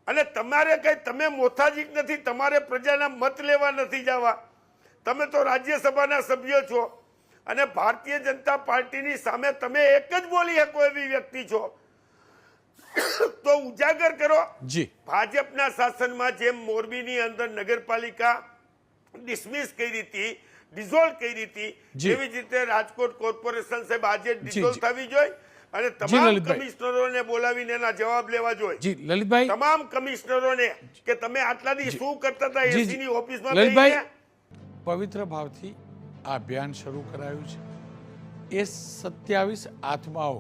F: અને તમારે કઈ, તમે મોથાજીક નથી, તમારે પ્રજાના મત લેવા નથી જવા. તમે તો રાજ્યસભાના સભ્ય છો અને ભારતીય જનતા પાર્ટીની સામે તમે એક જ બોલી શકો એવી વ્યક્તિ છો. તો ઉજાગર કરો. ભાજપના શાસનમાં જેમ મોરબીની અંદર નગરપાલિકા ડિસમિસ કરી હતી, ડિઝોલ્વ કરી હતી, એવી જ રીતે રાજકોટ કોર્પોરેશન સાહેબ આજે ડિઝોલ્વ થવી જોઈએ અને તમામ કમિશનરોને બોલાવીને એના જવાબ લેવા જોઈએ.
A: લલિતભાઈ,
F: તમામ કમિશનરોને કે તમે આટલા દી શું કરતા હતા એસીની ઓફિસમાં.
A: લલિતભાઈ, પવિત્ર ભાવથી આ અભિયાન શરૂ કરાયું છે. એ 27 આત્માઓ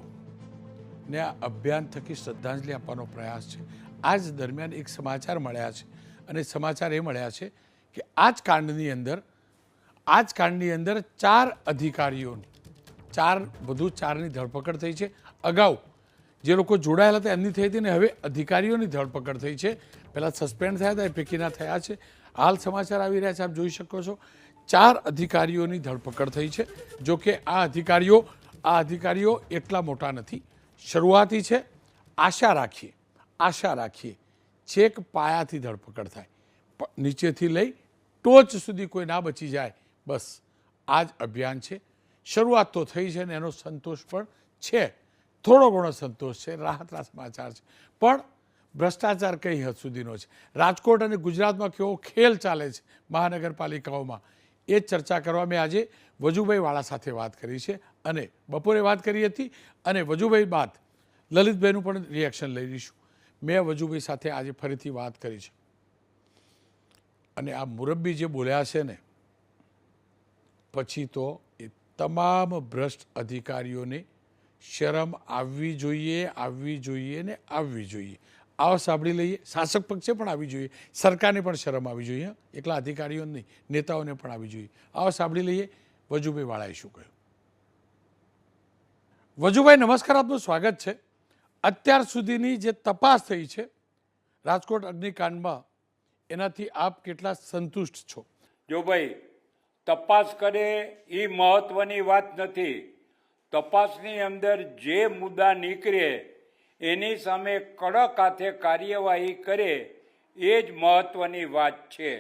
A: ને આ અભિયાન થકી શ્રદ્ધાંજલિ આપવાનો પ્રયાસ છે. આ જ દરમિયાન એક સમાચાર મળ્યા છે અને સમાચાર એ મળ્યા છે કે આ જ કાંડની અંદર 4 અધિકારીઓની, ચારની ધરપકડ થઈ છે. અગાઉ જે લોકો જોડાયેલા હતા એમની થઈ હતી ને હવે અધિકારીઓની ધરપકડ થઈ છે. પહેલાં સસ્પેન્ડ થયા હતા, એ પૈકીના થયા છે. હાલ સમાચાર આવી રહ્યા છે, આપ જોઈ શકો છો. 4 અધિકારીઓની ધરપકડ થઈ છે. જો કે આ અધિકારીઓ એટલા મોટા નથી, શરૂઆતી છે. આશા રાખીએ છેક પાયાથી ધરપકડ થાય, નીચેથી લઈ ટોચ સુધી કોઈ ના બચી જાય, બસ આ જ અભિયાન છે. શરૂઆત તો થઈ છે ને એનો સંતોષ પણ છે, થોડો ઘણો સંતોષ છે, રાહતના સમાચાર છે. પણ ભ્રષ્ટાચાર કઈ હદ સુધીનો છે, રાજકોટ અને ગુજરાતમાં કેવો ખેલ ચાલે છે મહાનગરપાલિકાઓમાં, એ ચર્ચા કરવા મેં આજે વજુભાઈ વાળા સાથે વાત કરી છે અને બપોરે વાત કરી હતી. અને વજુભાઈ બાદ લલિતભાઈનું પણ રિએક્શન લઈ લઈશું. મેં વજુભાઈ સાથે આજે ફરીથી વાત કરી છે અને આ મુરબ્બી જે બોલ્યા છે ને, પછી તો એ તમામ ભ્રષ્ટ અધિકારીઓને શરમ આવવી જોઈએ ને આવવી જોઈએ. આવો સાંભળી લઈએ. શાસક પક્ષે પણ આવી જોઈએ, સરકારને પણ શરમ આવી જોઈએ, એકલા અધિકારીઓ નહીં, નેતાઓને પણ આવી જોઈએ. આવો સાંભળી લઈએ વજુભાઈ વાળાએ શું કહ્યું. વજુભાઈ નમસ્કાર, આપનું સ્વાગત છે. અત્યાર સુધીની જે તપાસ થઈ છે રાજકોટ અગ્નિકાંડમાં, એનાથી આપ કેટલા સંતુષ્ટ છો?
G: જો ભાઈ, તપાસ કરે એ મહત્વની વાત નથી. તપાસની અંદર જે મુદ્દા નીકળે એની સામે કડક હાથે કાર્યવાહી કરે એ જ મહત્વની વાત છે.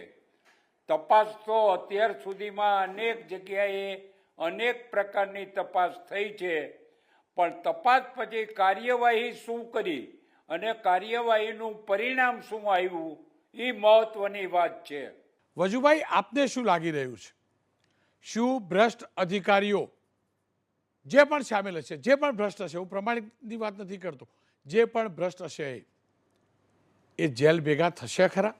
G: તપાસ તો અત્યાર સુધીમાં અનેક જગ્યાએ અનેક પ્રકારની તપાસ થઈ છે, પણ તપાસ પછી કાર્યવાહી શું કરી અને કાર્યવાહીનું પરિણામ શું આવ્યું એ મહત્વની વાત છે.
A: વજુભાઈ, આપને શું લાગી રહ્યું છે? શું ભ્રષ્ટ અધિકારીઓ જે પણ સામેલ હશે, જે પણ ભ્રષ્ટ હશે, હું પ્રમાણિકની વાત નથી કરતો, જે પણ ભ્રષ્ટ હશે એ જેલ ભેગા થશે ખરા?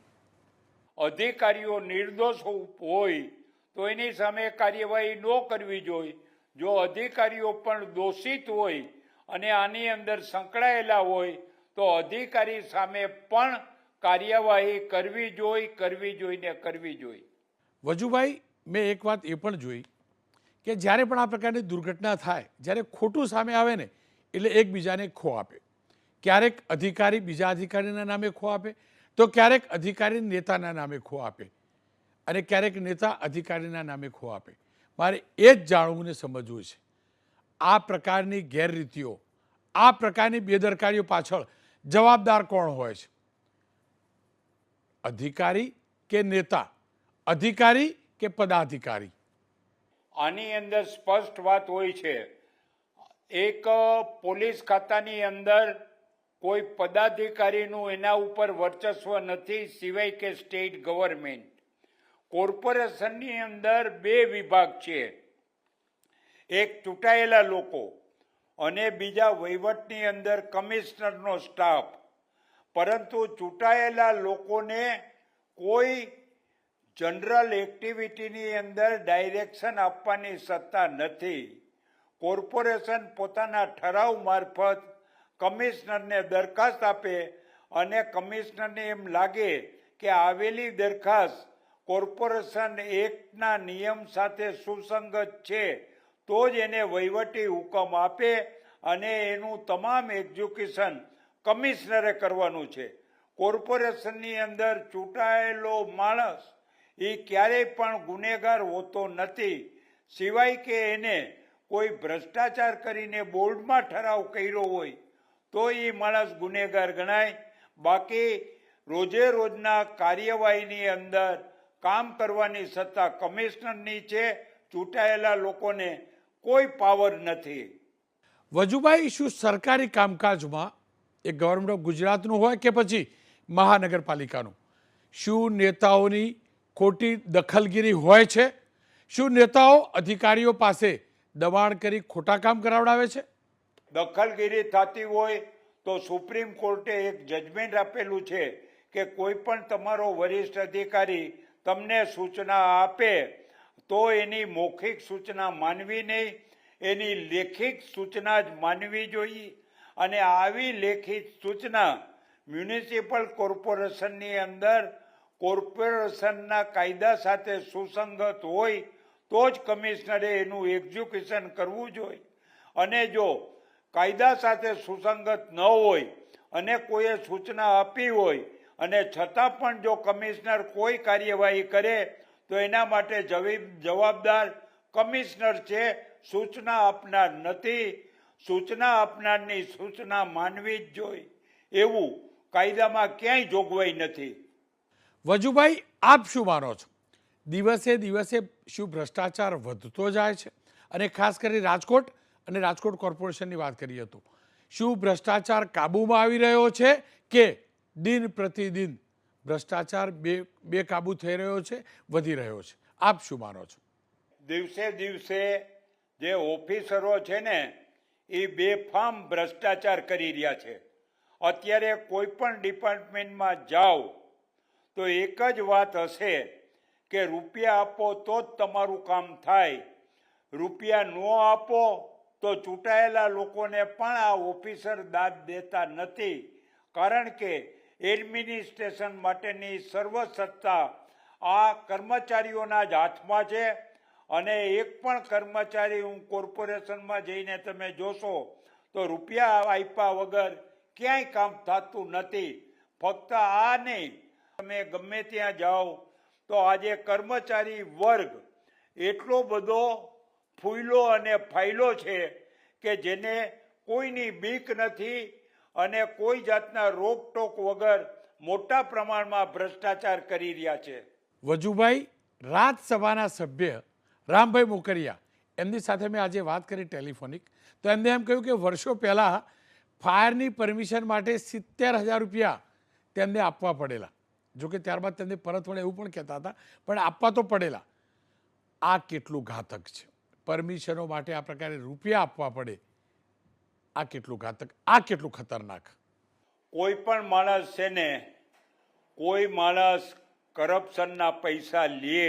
G: અધિકારીઓ નિર્દોષ હોય તો એની સામે કાર્યવાહી ન કરવી જોઈએ. જો અધિકારીઓ પણ દોષિત હોય અને આની અંદર સંકળાયેલા હોય તો અધિકારી સામે પણ કાર્યવાહી કરવી જોઈએ.
A: વજુભાઈ, મેં એક વાત એ પણ જોઈ કે જ્યારે પણ આ પ્રકારની દુર્ઘટના થાય, જ્યારે ખોટું સામે આવે ને એટલે એકબીજાને ખો આપે. ક્યારેક અધિકારી બીજા અધિકારીના નામે ખો આપે, તો ક્યારેક અધિકારી નેતાના નામે ખો આપે. અને ક્યારેક નેતા અધિકારીના નામે ખો આપે. મારે એ જ જાણવું ને સમજવું છે, આ પ્રકારની ગેરરીતિઓ, આ પ્રકારની બેદરકારીઓ પાછળ જવાબદાર કોણ હોય છે? અધિકારી કે નેતા? અધિકારી કે પદાધિકારી?
G: આની અંદર સ્પષ્ટ વાત હોય છે. એક પોલીસ ખાતાની અંદર કોઈ પદાધિકારીનું એના ઉપર વર્ચસ્વ નથી સિવાય કે સ્ટેટ ગવર્મેન્ટ. કોર્પોરેશનની અંદર બે વિભાગ છે, એક ચૂંટાયેલા લોકો અને બીજા વહીવટની અંદર કમિશનરનો સ્ટાફ. પરંતુ ચૂંટાયેલા લોકોને કોઈ જનરલ એક્ટિવિટીની અંદર ડાયરેક્શન આપવાની સત્તા નથી. કોર્પોરેશન પોતાના ઠરાવ મારફત કમિશનરને દરખાસ્ત આપે અને કમિશનરને એમ લાગે કે આવેલી દરખાસ્ત કોર્પોરેશન એક્ટના નિયમ સાથે સુસંગત છે તો જ એને વહીવટી હુકમ આપે અને એનું તમામ એક્ઝિક્યુશન કમિશનરે કરવાનું છે. કોર્પોરેશનની અંદર ચૂંટાયેલો માણસ એ ક્યારેય પણ ગુનેગાર હોતો નથી સિવાય કે એને કોઈ ભ્રષ્ટાચાર કરીને બોર્ડમાં ઠરાવ કર્યો હોય તો એ માણસ ગુનેગાર ગણાય. બાકી રોજે રોજના કાર્યવાહીની અંદર કામ કરવાની સત્તા કમિશનરની છે. ચૂંટાયેલા લોકોને કોઈ પાવર નથી.
A: વજુભાઈ, શું સરકારી કામકાજમાં એ ગવર્મેન્ટ ઓફ ગુજરાતનું હોય કે પછી મહાનગરપાલિકાનું, શું નેતાઓની ખોટી દખલગીરી હોય છે? શું નેતાઓ અધિકારીઓ પાસે દબાણ કરી ખોટા કામ કરાવડાવે છે?
G: દખલગીરી થતી હોય તો સુપ્રીમ કોર્ટે એક જજમેન્ટ આપેલું છે કે કોઈ પણ તમારો વરિષ્ઠ અધિકારી તમને સૂચના આપે તો એની મૌખિક સૂચના માનવી નહીં, એની લેખિત સૂચના જ માનવી જોઈએ. અને આવી લેખિત સૂચના મ્યુનિસિપલ કોર્પોરેશનની અંદર કોર્પોરેશનના કાયદા સાથે સુસંગત હોય તો જ કમિશનરે એનું એક્ઝિક્યુશન કરવું જોઈએ. અને જો કાયદા સાથે સુસંગત ન હોય અને કોઈએ સૂચના આપી હોય અને છતાં પણ જો કમિશનર કોઈ કાર્યવાહી કરે તો એના માટે જવાબદાર કમિશનર છે, સૂચના આપનાર નથી. સૂચના આપનારની સૂચના માનવી જ જોઈએ એવું કાયદામાં ક્યાંય જોગવાઈ નથી.
A: વજુભાઈ, આપ શું માનો છો? દિવસે દિવસે શું ભ્રષ્ટાચાર વધતો જાય છે? અને ખાસ કરી રાજકોટ અને રાજકોટ કોર્પોરેશનની વાત કરીએ તો શું ભ્રષ્ટાચાર કાબૂમાં આવી રહ્યો છે કે દિન પ્રતિદિન ભ્રષ્ટાચાર બેકાબૂ થઈ રહ્યો છે, વધી રહ્યો છે? આપ શું માનો છો?
G: દિવસે દિવસે જે ઓફિસરો છે ને એ બેફામ ભ્રષ્ટાચાર કરી રહ્યા છે. અત્યારે કોઈ પણ ડિપાર્ટમેન્ટમાં જાઓ તો એક જ વાત હશે કે રૂપિયા આપો તો જ તમારું કામ થાય. રૂપિયા ન આપો તો ચૂંટાયેલા લોકોને પણ આ ઓફિસર દાદ દેતા નથી. કારણ કે એડમિનિસ્ટ્રેશન માટેની સર્વ સત્તા આ કર્મચારીઓના જ હાથમાં છે. અને એક પણ કર્મચારી, હું કોર્પોરેશનમાં જઈને તમે જોશો તો રૂપિયા આપ્યા વગર ક્યાંય કામ થતું નથી. ફક્ત આ નહીં, તમે ગમે ત્યાં જાઓ તો આજે કર્મચારી વર્ગ એટલો બધો ફૂયલો અને ફાયલો છે કે જેને કોઈની બીક નથી અને કોઈ જાતના રોકટોક વગર મોટા પ્રમાણમાં ભ્રષ્ટાચાર કરી રહ્યા છે.
A: વજુભાઈ, રાજ્યસભાના સભ્ય રામભાઈ મોકરિયા, એમની સાથે મેં આજે વાત કરી ટેલિફોનિક, તો એમને એમ કહ્યું કે વર્ષો પહેલાં ફાયરની પરમિશન માટે 70,000 રૂપિયા તેમને આપવા પડેલા. જોકે ત્યારબાદ તેમને પરત વળે એવું પણ કહેતા હતા, પણ આપવા તો પડેલા. આ કેટલું ઘાતક છે? પરમિશનો માટે આ પ્રકારે રૂપિયા આપવા પડે, આ કેટલું ઘાતક, આ કેટલું ખતરનાક?
G: કોઈ પણ માણસ છે ને, કોઈ માણસ કરપ્શનના પૈસા લે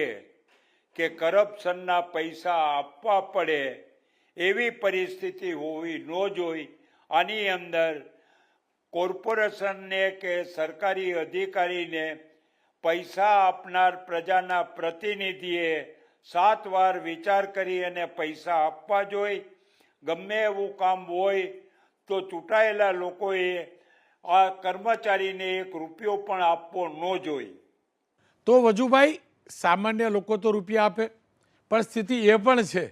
G: કે કરપ્શનના પૈસા આપવા પડે એવી પરિસ્થિતિ હોવી ન જોઈએ. આની અંદર કોર્પોરેશનને કે સરકારી અધિકારીને પૈસા આપનાર પ્રજાના પ્રતિનિધિએ 7 વાર વિચાર કરી અને પૈસા આપવા જોઈએ. ગમે એવું કામ હોય તો ચૂંટાયેલા લોકોએ આ કર્મચારીને 1 રૂપિયો પણ આપવો ન જોઈએ.
A: તો વજુભાઈ, સામાન્ય લોકો તો રૂપિયા આપે, પણ સ્થિતિ એ પણ છે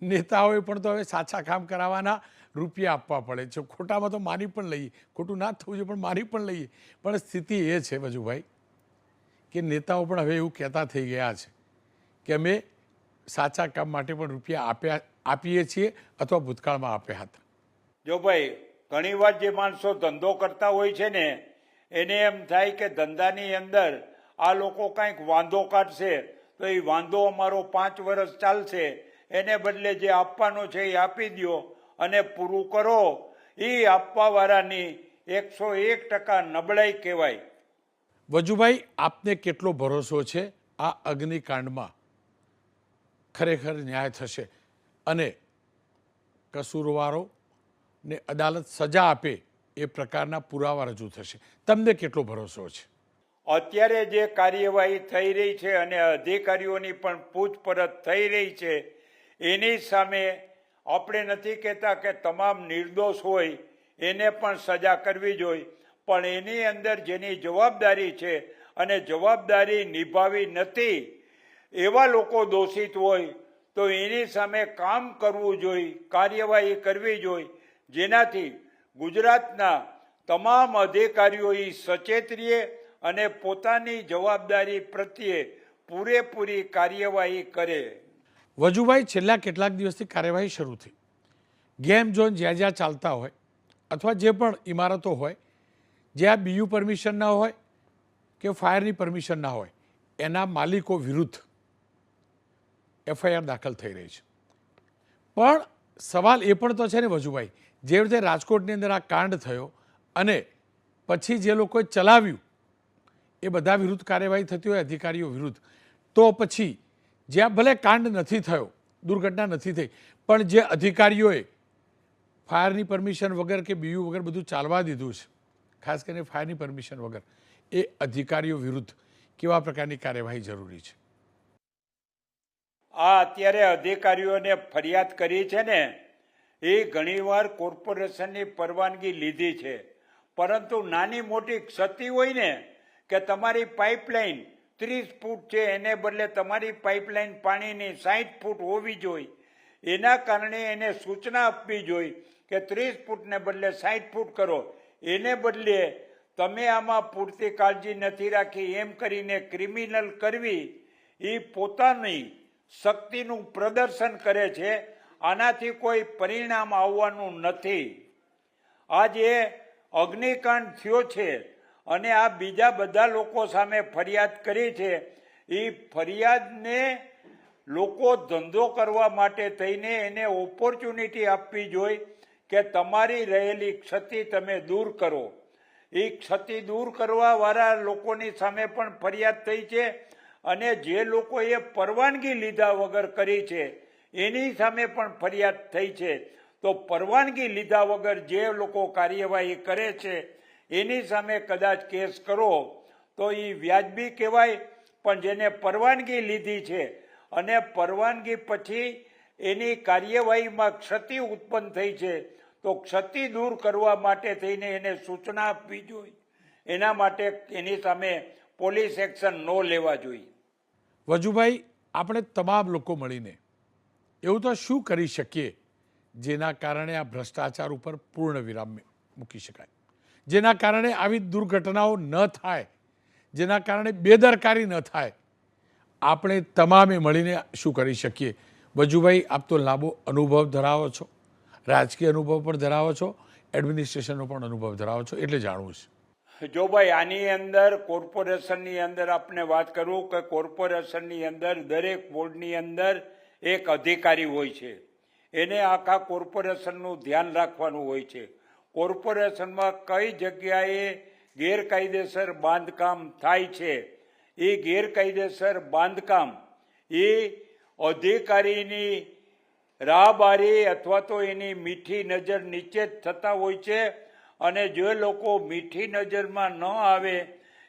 A: નેતાઓએ પણ તો હવે સાચા કામ કરાવવાના રૂપિયા આપવા પડે છે. ખોટામાં તો માની પણ લઈએ, ખોટું ના થવું જોઈએ પણ માની પણ લઈએ, પણ સ્થિતિ એ છે વજુભાઈ કે નેતાઓ પણ હવે એવું કહેતા થઈ ગયા છે કે અમે સાચા કામ માટે પણ રૂપિયા આપીએ છીએ અથવા ભૂતકાળમાં આપ્યા હતા.
G: જો ભાઈ ઘણીવાર જે માણસો ધંધો કરતા હોય છે ને એને એમ થાય કે ધંધાની અંદર આ લોકો કંઈક વાંધો કાઢશે તો એ વાંધો અમારો 5 વર્ષ ચાલશે, એને બદલે જે આપવાનો છે એ આપી દો અને પૂરું કરો. એ આપવાવાળાની 101% નબળાઈ કહેવાય.
A: વજુભાઈ, આપને કેટલો ભરોસો છે આ અગ્નિકાંડમાં ખરેખર ન્યાય થશે અને કસૂરવારોને અદાલત સજા આપે એ પ્રકારના પુરાવા રજૂ થશે? તમને કેટલો ભરોસો છે?
G: અત્યારે જે કાર્યવાહી થઈ રહી છે અને અધિકારીઓની પણ પૂછપરછ થઈ રહી છે એની સામે આપણે નથી કહેતા કે તમામ નિર્દોષ હોય એને પણ સજા કરવી જોઈએ, પણ એની અંદર જેની જવાબદારી છે અને જવાબદારી નિભાવી નથી એવા લોકો દોષિત હોય તો એની સામે કામ કરવું જોઈએ, કાર્યવાહી કરવી જોઈએ, જેનાથી ગુજરાતના તમામ અધિકારીઓ સચેત રહે અને પોતાની જવાબદારી પ્રત્યે પૂરેપૂરી કાર્યવાહી કરે.
A: વજુભાઈ, છેલ્લા કેટલાક દિવસથી કાર્યવાહી શરૂ થઈ. ગેમ ઝોન જ્યાં જ્યાં ચાલતા હોય અથવા જે પણ ઇમારતો હોય જ્યાં બીયુ પરમિશન ના હોય કે ફાયરની પરમિશન ના હોય એના માલિકો વિરુદ્ધ FIR દાખલ થઈ રહી છે. પણ સવાલ એ પણ તો છે ને વજુભાઈ, જે રીતે રાજકોટની અંદર આ કાંડ થયો અને પછી જે લોકોએ ચલાવ્યું એ બધા વિરુદ્ધ કાર્યવાહી થતી હોય અધિકારીઓ વિરુદ્ધ, તો પછી જ્યાં ભલે કાંડ નથી થયો, દુર્ઘટના નથી થઈ, પણ જે અધિકારીઓએ ફાયરની પરમિશન વગર કે બીયુ વગર બધું ચાલવા દીધું છે, ખાસ કરીને ફાયરની પરમિશન વગર, એ અધિકારીઓ વિરુદ્ધ કેવા પ્રકારની કાર્યવાહી જરૂરી છે?
G: આ અત્યારે અધિકારીઓને ફરિયાદ કરી છે ને એ ઘણીવાર કોર્પોરેશનની પરવાનગી લીધી છે, પરંતુ નાની મોટી ક્ષતિ હોય ને કે તમારી પાઇપલાઇન 30 ફૂટ છે એને બદલે તમારી પાઇપલાઇન પાણીની 60 ફૂટ હોવી જોઈએ, એના કારણે એને સૂચના આપવી જોઈએ કે 30 ફૂટને બદલે 60 ફૂટ કરો. એને બદલે તમે આમાં પૂરતી કાળજી નથી રાખી એમ કરીને ક્રિમિનલ કરવી એ પોતાની શક્તિનું પ્રદર્શન કરે છે. આનાથી કોઈ પરિણામ આવવાનું નથી. આ જે અગ્નિકાંડ થયો છે અને આ બીજા બધા લોકો સામે ફરિયાદ કરી છે એ ફરિયાદને લોકો ધંધો કરવા માટે થઈને એને ઓપોર્ચ્યુનિટી આપવી જોઈએ કે તમારી રહેલી ક્ષતિ તમે દૂર કરો. એ ક્ષતિ દૂર કરવાવાળા લોકોની સામે પણ ફરિયાદ થઈ છે અને જે લોકોએ પરવાનગી લીધા વગર કરી છે એની સામે પણ ફરિયાદ થઈ છે. તો પરવાનગી લીધા વગર જે લોકો કાર્યવાહી કરે છે એની સામે કદાચ કેસ કરો તો એ વ્યાજબી કહેવાય, પણ જેને પરવાનગી લીધી છે અને પરવાનગી પછી એની કાર્યવાહીમાં ક્ષતિ ઉત્પન્ન થઈ છે તો ક્ષતિ દૂર કરવા માટે થઈને એને સૂચના આપવી જોઈએ. એના માટે એની સામે પોલીસ એક્શન ન લેવા જોઈએ.
A: વજુભાઈ, આપણે તમામ લોકો મળીને એવું તો શું કરી શકીએ જેના કારણે આ ભ્રષ્ટાચાર ઉપર પૂર્ણ વિરામ મૂકી શકાય, જેના કારણે આવી દુર્ઘટનાઓ ન થાય, જેના કારણે બેદરકારી ન થાય? આપણે તમામે મળીને શું કરી શકીએ? વજુભાઈ, આપ તો લાંબો અનુભવ ધરાવો છો, રાજકીય અનુભવ પણ ધરાવો છો, એડમિનિસ્ટ્રેશનનો પણ અનુભવ ધરાવો છો, એટલે જાણવું છે.
G: જો ભાઈ આની અંદર કોર્પોરેશનની અંદર આપણે વાત કરું કે કોર્પોરેશનની અંદર દરેક બોર્ડની અંદર એક અધિકારી હોય છે, એને આખા કોર્પોરેશનનું ધ્યાન રાખવાનું હોય છે. કોર્પોરેશનમાં કઈ જગ્યાએ ગેરકાયદેસર બાંધકામ થાય છે એ ગેરકાયદેસર બાંધકામ એ અધિકારીની રાહબારી અથવા તો એની મીઠી નજર નીચે જ થતા હોય છે અને જે લોકો મીઠી નજરમાં ન આવે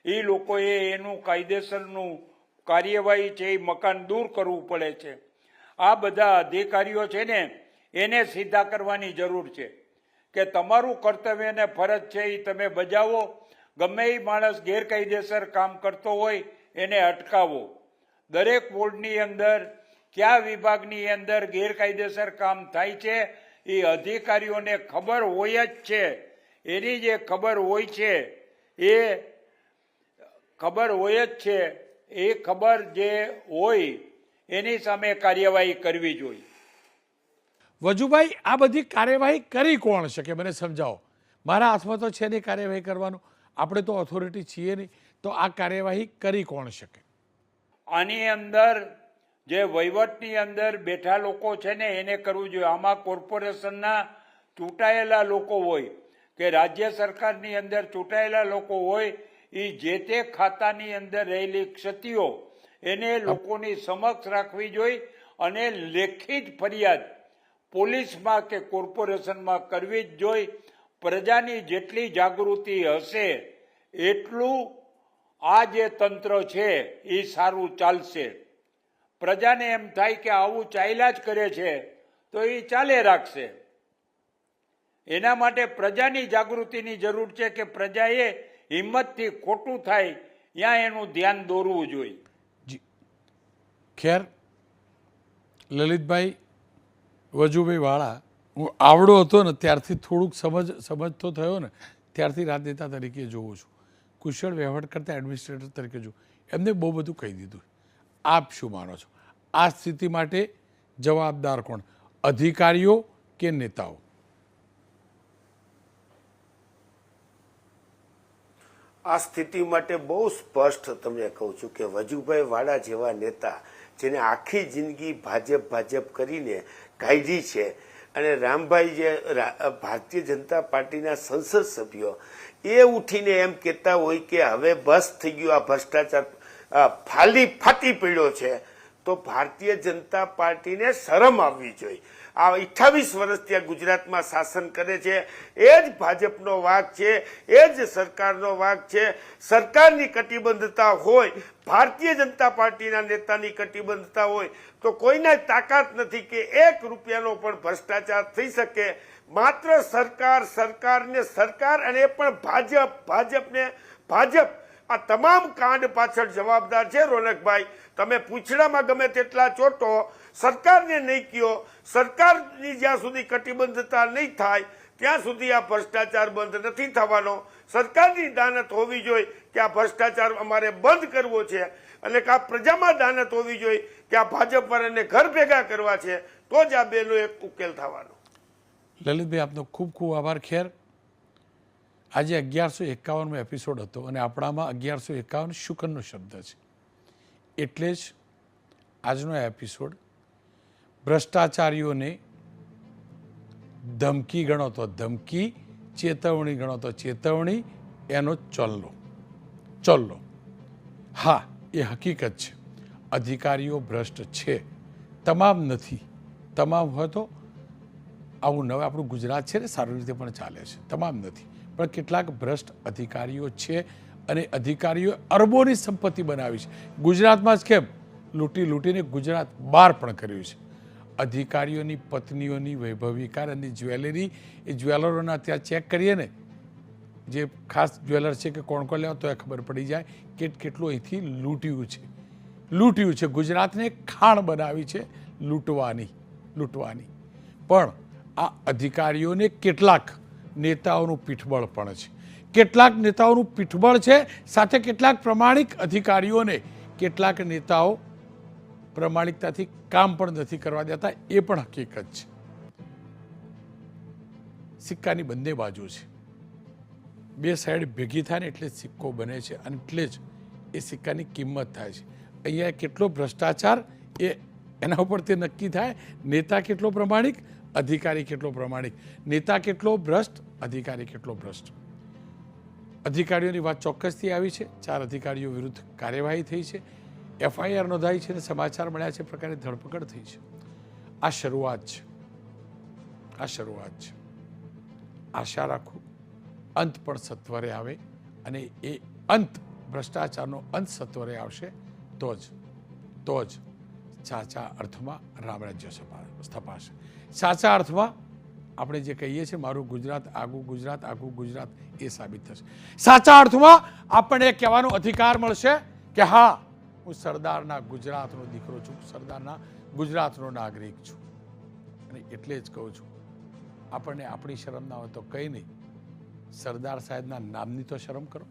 G: એ લોકોએ એનું કાયદેસરનું કાર્યવાહી છે એ મકાન દૂર કરવું પડે છે. આ બધા અધિકારીઓ છે ને એને સીધા કરવાની જરૂર છે કે તમારું કર્તવ્ય અને ફરજ છે એ તમે બજાવો. ગમે એ માણસ ગેરકાયદેસર કામ કરતો હોય એને અટકાવો. દરેક વોર્ડની અંદર કયા વિભાગની અંદર ગેરકાયદેસર કામ થાય છે એ અધિકારીઓને ખબર હોય જ છે. એની જે ખબર હોય છે એ ખબર હોય જ છે. એ ખબર જે હોય એની સામે કાર્યવાહી કરવી જોઈએ.
A: વજુભાઈ, આ બધી કાર્યવાહી કરી કોણ શકે, મને સમજાવો. મારા હાથમાં તો છે નહીં કાર્યવાહી કરવાનું, આપણે તો ઓથોરિટી છીએ નહીં, તો આ કાર્યવાહી કરી કોણ શકે?
G: આની અંદર જે વહીવટની અંદર બેઠા લોકો છે ને એને કરવું જોઈએ. આમાં કોર્પોરેશનના ચૂંટાયેલા લોકો હોય કે રાજ્ય સરકારની અંદર ચૂંટાયેલા લોકો હોય, એ જે તે ખાતાની અંદર રહેલી ક્ષતિઓ એને લોકોની સમક્ષ રાખવી જોઈએ અને લેખિત ફરિયાદ પોલીસમાં કે કોર્પોરેશનમાં કરવી જ જોઈએ. પ્રજાની જેટલી જાગૃતિ હશે એટલું આ જે તંત્ર છે એ સારું ચાલશે. પ્રજાને એમ થાય કે આવું ચાલ્યા જ કરે છે તો એ ચાલે રાખશે. એના માટે પ્રજાની જાગૃતિની જરૂર છે કે પ્રજાએ હિંમતથી ખોટું થાય ત્યાં એનું ધ્યાન દોરવું જોઈએ.
A: જી, ખેર લલિતભાઈ વજુભાઈ વાળા, હું આવડો હતો ને ત્યારથી થોડુંક સમજતો થયો ને ત્યારથી રાજનેતા તરીકે જોઉં છું, કુશળ વહીવટ કરતા એડમિનિસ્ટ્રેટર તરીકે જોઉં. એમને બહુ બધું કહી દીધું. આપ શું માનો છો, આ સ્થિતિ માટે જવાબદાર કોણ, અધિકારીઓ કે નેતાઓ?
F: આ સ્થિતિ માટે બહુ સ્પષ્ટ તમને કહું છું કે વજુભાઈ વાળા જેવા નેતા જેને આખી જિંદગી ભાજપ કરીને કાઢી છે, અને રામભાઈ જે ભારતીય જનતા પાર્ટીના સંસદ સભ્યો એ ઉઠીને એમ કહેતા હોય કે હવે બસ થઈ ગયું, આ ભ્રષ્ટાચાર ફાટી પડ્યો છે, તો ભારતીય જનતા પાર્ટીને શરમ આવવી જોઈએ. આ 28 વર્ષ ત્યાં ગુજરાતમાં શાસન કરે છે, એ જ ભાજપનો વાંક છે, એ જ સરકારનો વાંક છે. સરકારની કટિબદ્ધતા હોય, ભારતીય જનતા પાર્ટીના નેતાની કટિબદ્ધતા હોય તો કોઈને તાકાત નથી કે 1 રૂપિયાનો પણ ભ્રષ્ટાચાર થઈ શકે. માત્ર સરકાર અને એ પણ ભાજપ આ તમામ કાંડ પાછળ જવાબદાર છે. રોનકભાઈ, તમે પૂંછડામાં ગમે તેટલા ચોટો, સરકારને નહીં કહો, સરકારની જ્યાં સુધી કટિબદ્ધતા નહીં થાય ત્યાં સુધી આ ભ્રષ્ટાચાર બંધ નથી થવાનો. સરકારની દાનત હોવી જોઈએ કે આ ભ્રષ્ટાચાર અમારે બંધ કરવો છે, અને કે આ પ્રજામાં દાનત હોવી જોઈએ કે આ ભાજપ વાળાને ઘર ભેગા કરવા છે, તો જ આ બેનો એક ઉકેલ થવાનો.
A: લલિતભાઈ, આપનો ખૂબ ખૂબ આભાર. ખેર, આજે 1151મો એપિસોડ હતો અને આપણામાં 1151 શુકનનો શબ્દ છે, એટલે જ આજનો એપિસોડ ભ્રષ્ટાચારીઓને ધમકી ગણો તો ધમકી, ચેતવણી ગણો તો ચેતવણી, એનો ચોલ્લો. હા, એ હકીકત છે, અધિકારીઓ ભ્રષ્ટ છે. તમામ નથી, તમામ હોય તો આવું નવે આપણું ગુજરાત છે ને સારી રીતે પણ ચાલે છે. તમામ નથી, પણ કેટલાક ભ્રષ્ટ અધિકારીઓ છે, અને અધિકારીઓ અરબોની સંપત્તિ બનાવી છે. ગુજરાતમાં જ કેમ, લૂંટીને ગુજરાત બહાર પણ કર્યું છે. અધિકારીઓની પત્નીઓની વૈભવી કાર અને જ્વેલરી, એ જ્વેલરોના ત્યાં ચેક કરીએ ને, જે ખાસ જ્વેલર છે કે કોણ લેવા, તો એ ખબર પડી જાય કે કેટલું અહીંથી લૂંટ્યું છે. ગુજરાતને ખાણ બનાવી છે લૂંટવાની. પણ આ અધિકારીઓને કેટલાક નેતાઓનું પીઠબળ પણ છે. કેટલાક નેતાઓનું પીઠબળ છે, સાથે કેટલાક પ્રમાણિક અધિકારીઓને કેટલાક નેતાઓ પ્રમાણિકતાથી કામ પણ નથી કરવા દેતા, એ પણ હકીકત છે. સિક્કાની બંને બાજુ છે, બે સાઈડ ભેગી થાય ને એટલે સિક્કો બને છે, અને એટલે જ એ સિક્કાની કિંમત થાય છે. અહીંયા કેટલો ભ્રષ્ટાચાર એ એના ઉપર તે નક્કી થાય. નેતા કેટલો પ્રમાણિક, અધિકારી કેટલો પ્રમાણિક, નેતા કેટલો ભ્રષ્ટ, અધિકારી કેટલો ભ્રષ્ટ. અધિકારીઓની વાત ચોક્કસથી આવી છે. 4 અધિકારીઓ વિરુદ્ધ કાર્યવાહી થઈ છે, FIR નોંધાઈ છે અને સમાચાર મળ્યા છે પ્રકારે ધરપકડ થઈ છે. આ શરૂઆત છે. આશા રાખું અંત પણ સત્વરે આવે, અને એ અંત, ભ્રષ્ટાચારનો અંત સત્વરે આવશે તો જ સાચા અર્થમાં રામરાજ્ય સ્થપાશે. સાચા અર્થમાં આપણે જે કહીએ છીએ મારું ગુજરાત આગું ગુજરાત, એ સાબિત થશે. સાચા અર્થમાં આપણને કહેવાનો અધિકાર મળશે કે હા, હું સરદારના ગુજરાતનો દીકરો છું, સરદારના ગુજરાતનો નાગરિક છું. અને એટલે જ કહું છું, આપણને આપણી શરમ ના હોય તો કંઈ નહીં, સરદાર સાહેબના નામની તો શરમ કરો.